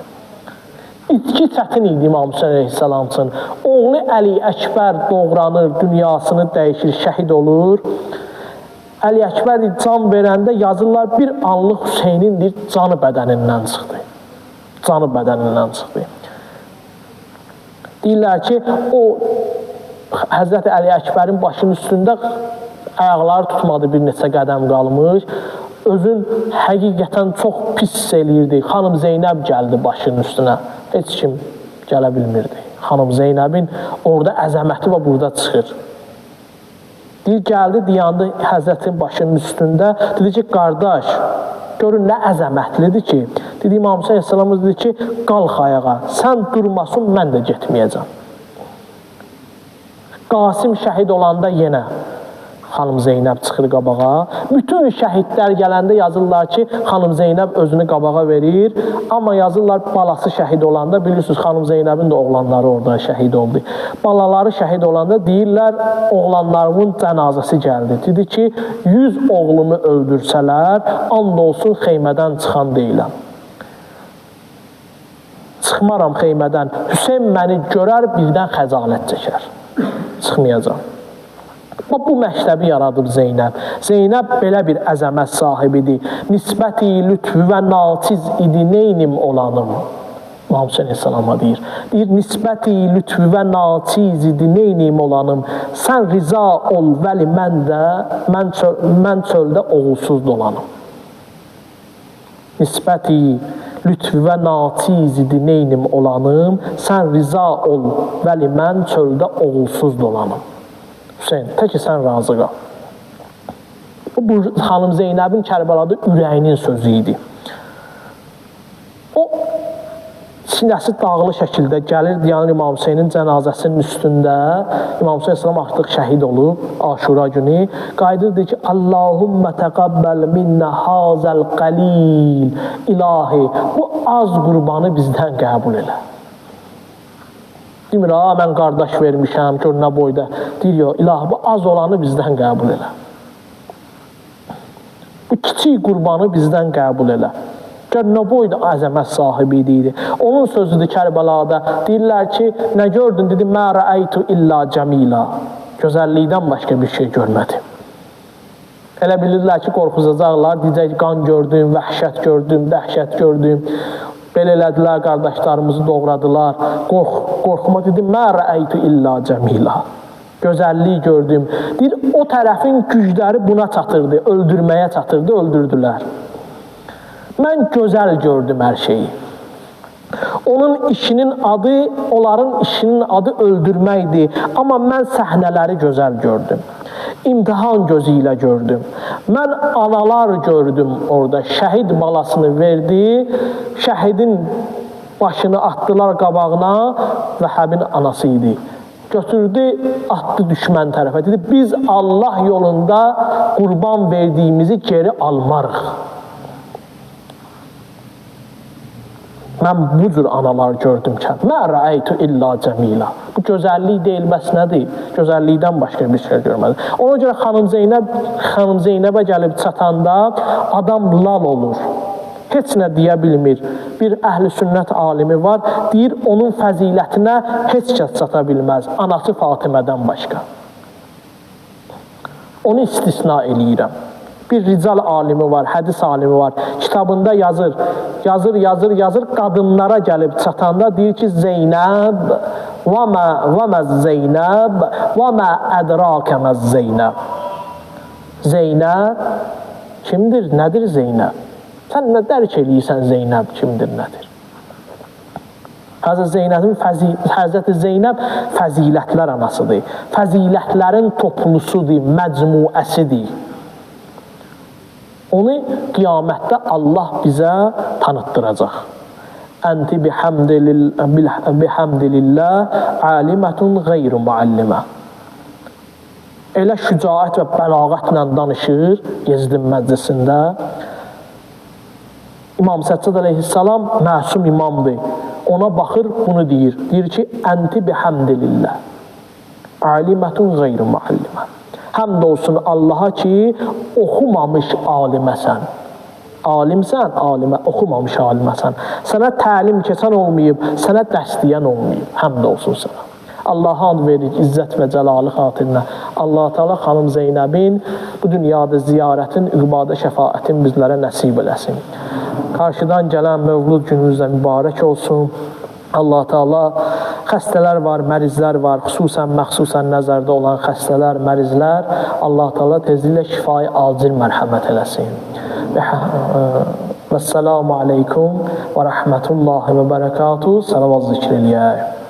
İtki çətin idi İmam Hüseyin əleyhissalam üçün. Oğlu Əli Əkbər doğranır, dünyasını dəyişir, şəhid olur. Əli Əkbər can verəndə yazırlar, bir anlıq Hüseynin canı bədənindən çıxdı. canı bədənindən çıxdı. Deyirlər ki, o Həzrəti Əli Əkbərin başının üstündə ayaqları tutmadı, bir neçə qədəm qalmış. Özün həqiqətən çox pis hiss eləyirdi. Xanım Zeynəb gəldi başının üstünə. Heç kim gələ bilmirdi. Xanım Zeynəbin orada əzəməti və burada çıxır. Deyir, gəldi, dayandı Həzrətin başının üstündə. Dedi ki, qardaş, görün nə əzəmətlidir ki. Dedi, İmam Hüseyin Əsəlamız dedi ki, qalx ayağa, sən durmasın, mən də getməyəcəm. Qasim şəhid olanda yenə Xanım Zeynəb çıxır qabağa. Bütün şəhidlər gələndə yazırlar ki, Xanım Zeynəb özünü qabağa verir. Amma yazırlar, balası şəhid olanda, bilirsiniz, Xanım Zeynəbin də oğlanları orada şəhid oldu. Balaları şəhid olanda deyirlər, oğlanlarımın cənazəsi gəldi. Dedi ki, 100 oğlumu öldürsələr, and olsun xeymədən çıxan deyiləm. Çıxmaram xeymədən. Hüseyin məni görər, birdən xəcalət çəkər. Çıxmayacaq. Bu məktəbi yaradıb Zeynəb. Zeynəb belə bir əzəmət sahibidir. Nisbəti lütfü və naçiz idi, neynim olanım. İmam Hüseyin Əsəlama deyir. Deyir, nisbəti lütfü və naçiz idi, neynim olanım. Sən riza ol, vəli mən çöldə oğulsuz dolanım. Nisbəti lütfü və naçiz idi, neynim olanım. Sən riza ol, vəli mən çöldə oğulsuz dolanım. Hüseyin, təki sən razı qal. Bu Xanım Zeynəbin Kərbəlada ürəyinin sözü idi. O sinəsi dağlı şəkildə gəlir, yəni İmam Hüseynin cənazəsinin üstündə. İmam Hüseyin Əsələm artıq şəhid olub, Aşura günü. Qayıdır ki, Allahümmə təqəbbəl minnə hazəl qalil. İlahi, bu az qurbanı bizdən qəbul elə. Demir, mən qardaş vermişəm, gör nə boyda. Deyir, yox, ilahi, bu az olanı bizdən qəbul elə. Bu kiçik qurbanı bizdən qəbul elə. Gör nə boyda əzəmət sahibi idi. Onun sözüdür Kərbəlada. Deyirlər ki, nə gördün? Dedi, mə rəəytu illə cəmila. Gözəllikdən başqa bir şey görmədim. Elə bilirlər ki, qorxuzacaqlar. Deyəcək, qan gördüm, vəhşət gördüm, dəhşət gördüm. Belə elədilər, qardaşlarımızı doğradılar. Qorxma dedim, mə rəəytu illə cəmila. Gözəlliyi gördüm. Deyir, o tərəfin gücləri buna çatırdı, öldürməyə çatırdı, öldürdülər. Mən gözəl gördüm hər şeyi. Onun işinin adı, onların işinin adı öldürməkdir. Amma mən səhnələri gözəl gördüm. İmtihan gözü ilə gördüm. Mən analar gördüm orada. Şəhid balasını verdi. Şəhidin başını atdılar qabağına. Vəhəbin anası idi. Götürdü, atdı düşmən tərəfə. Dedi, biz Allah yolunda qurban verdiyimizi geri almarıq. Mən bu cür analar gördüm ki, mə rəəytu illə cəmila. Bu gözəllik deyilməz nədir? Gözəllikdən başqa bir şey görmədi. Ona görə Xanım Zeynəbə gəlib çatanda adam lal olur. Heç nə deyə bilmir. Bir əhl-i sünnət alimi var, deyir, onun fəzilətinə heç kəs çata bilməz. Anası Fatimədən başqa. Onu istisna eləyirəm. Bir rical alimi var, hədis alimi var. Kitabında yazır. Qadınlara gəlib çatanda deyir ki, Zeynəb və mə Zeynəb və mə ədrakə mə Zeynəb. Zeynəb kimdir, nədir Zeynəb? Sən nə dərk eləyirsən Zeynəb kimdir, nədir? Həzrəti Zeynəb fəzilətlər anasıdır. Fəzilətlərin toplusudur, məcmuəsidir. Onu qiyamətdə Allah bizə tanıtdıracaq. Ənti bihamdilillah alimətun qeyru muallimə. Elə şücaət və bəlağətlə danışır Yezdin məclisində. İmam Səccad əleyhissalam məsum imamdır. Ona baxır, bunu deyir. Deyir ki, ənti bihamdilillah alimətun qeyru muallimə. Həmd olsun Allaha ki, oxumamış aliməsən. Alimsən, alimə, oxumamış aliməsən. Sənə təlim keçən olmayıb, sənə dəstəyən olmayıb. Həmd olsun sənə. Allaha and veririk izzət və cəlalı xatirinə. Allah Teala xanım Zeynəbin bu dünyada ziyarətin, ibadə şəfaətin bizlərə nəsib eləsin. Qarşıdan gələn Mövlud gününüz də mübarək olsun. Allah Teala xəstələr var, mərizlər var, məxsusən nəzərdə olan xəstələr, mərizlər Allah Teala tezliklə şifayı acil mərhəmət eləsin. Vəssalamu aleykum və rəhmətullahi və bərəkatuhu. Salavat zikr eləyək.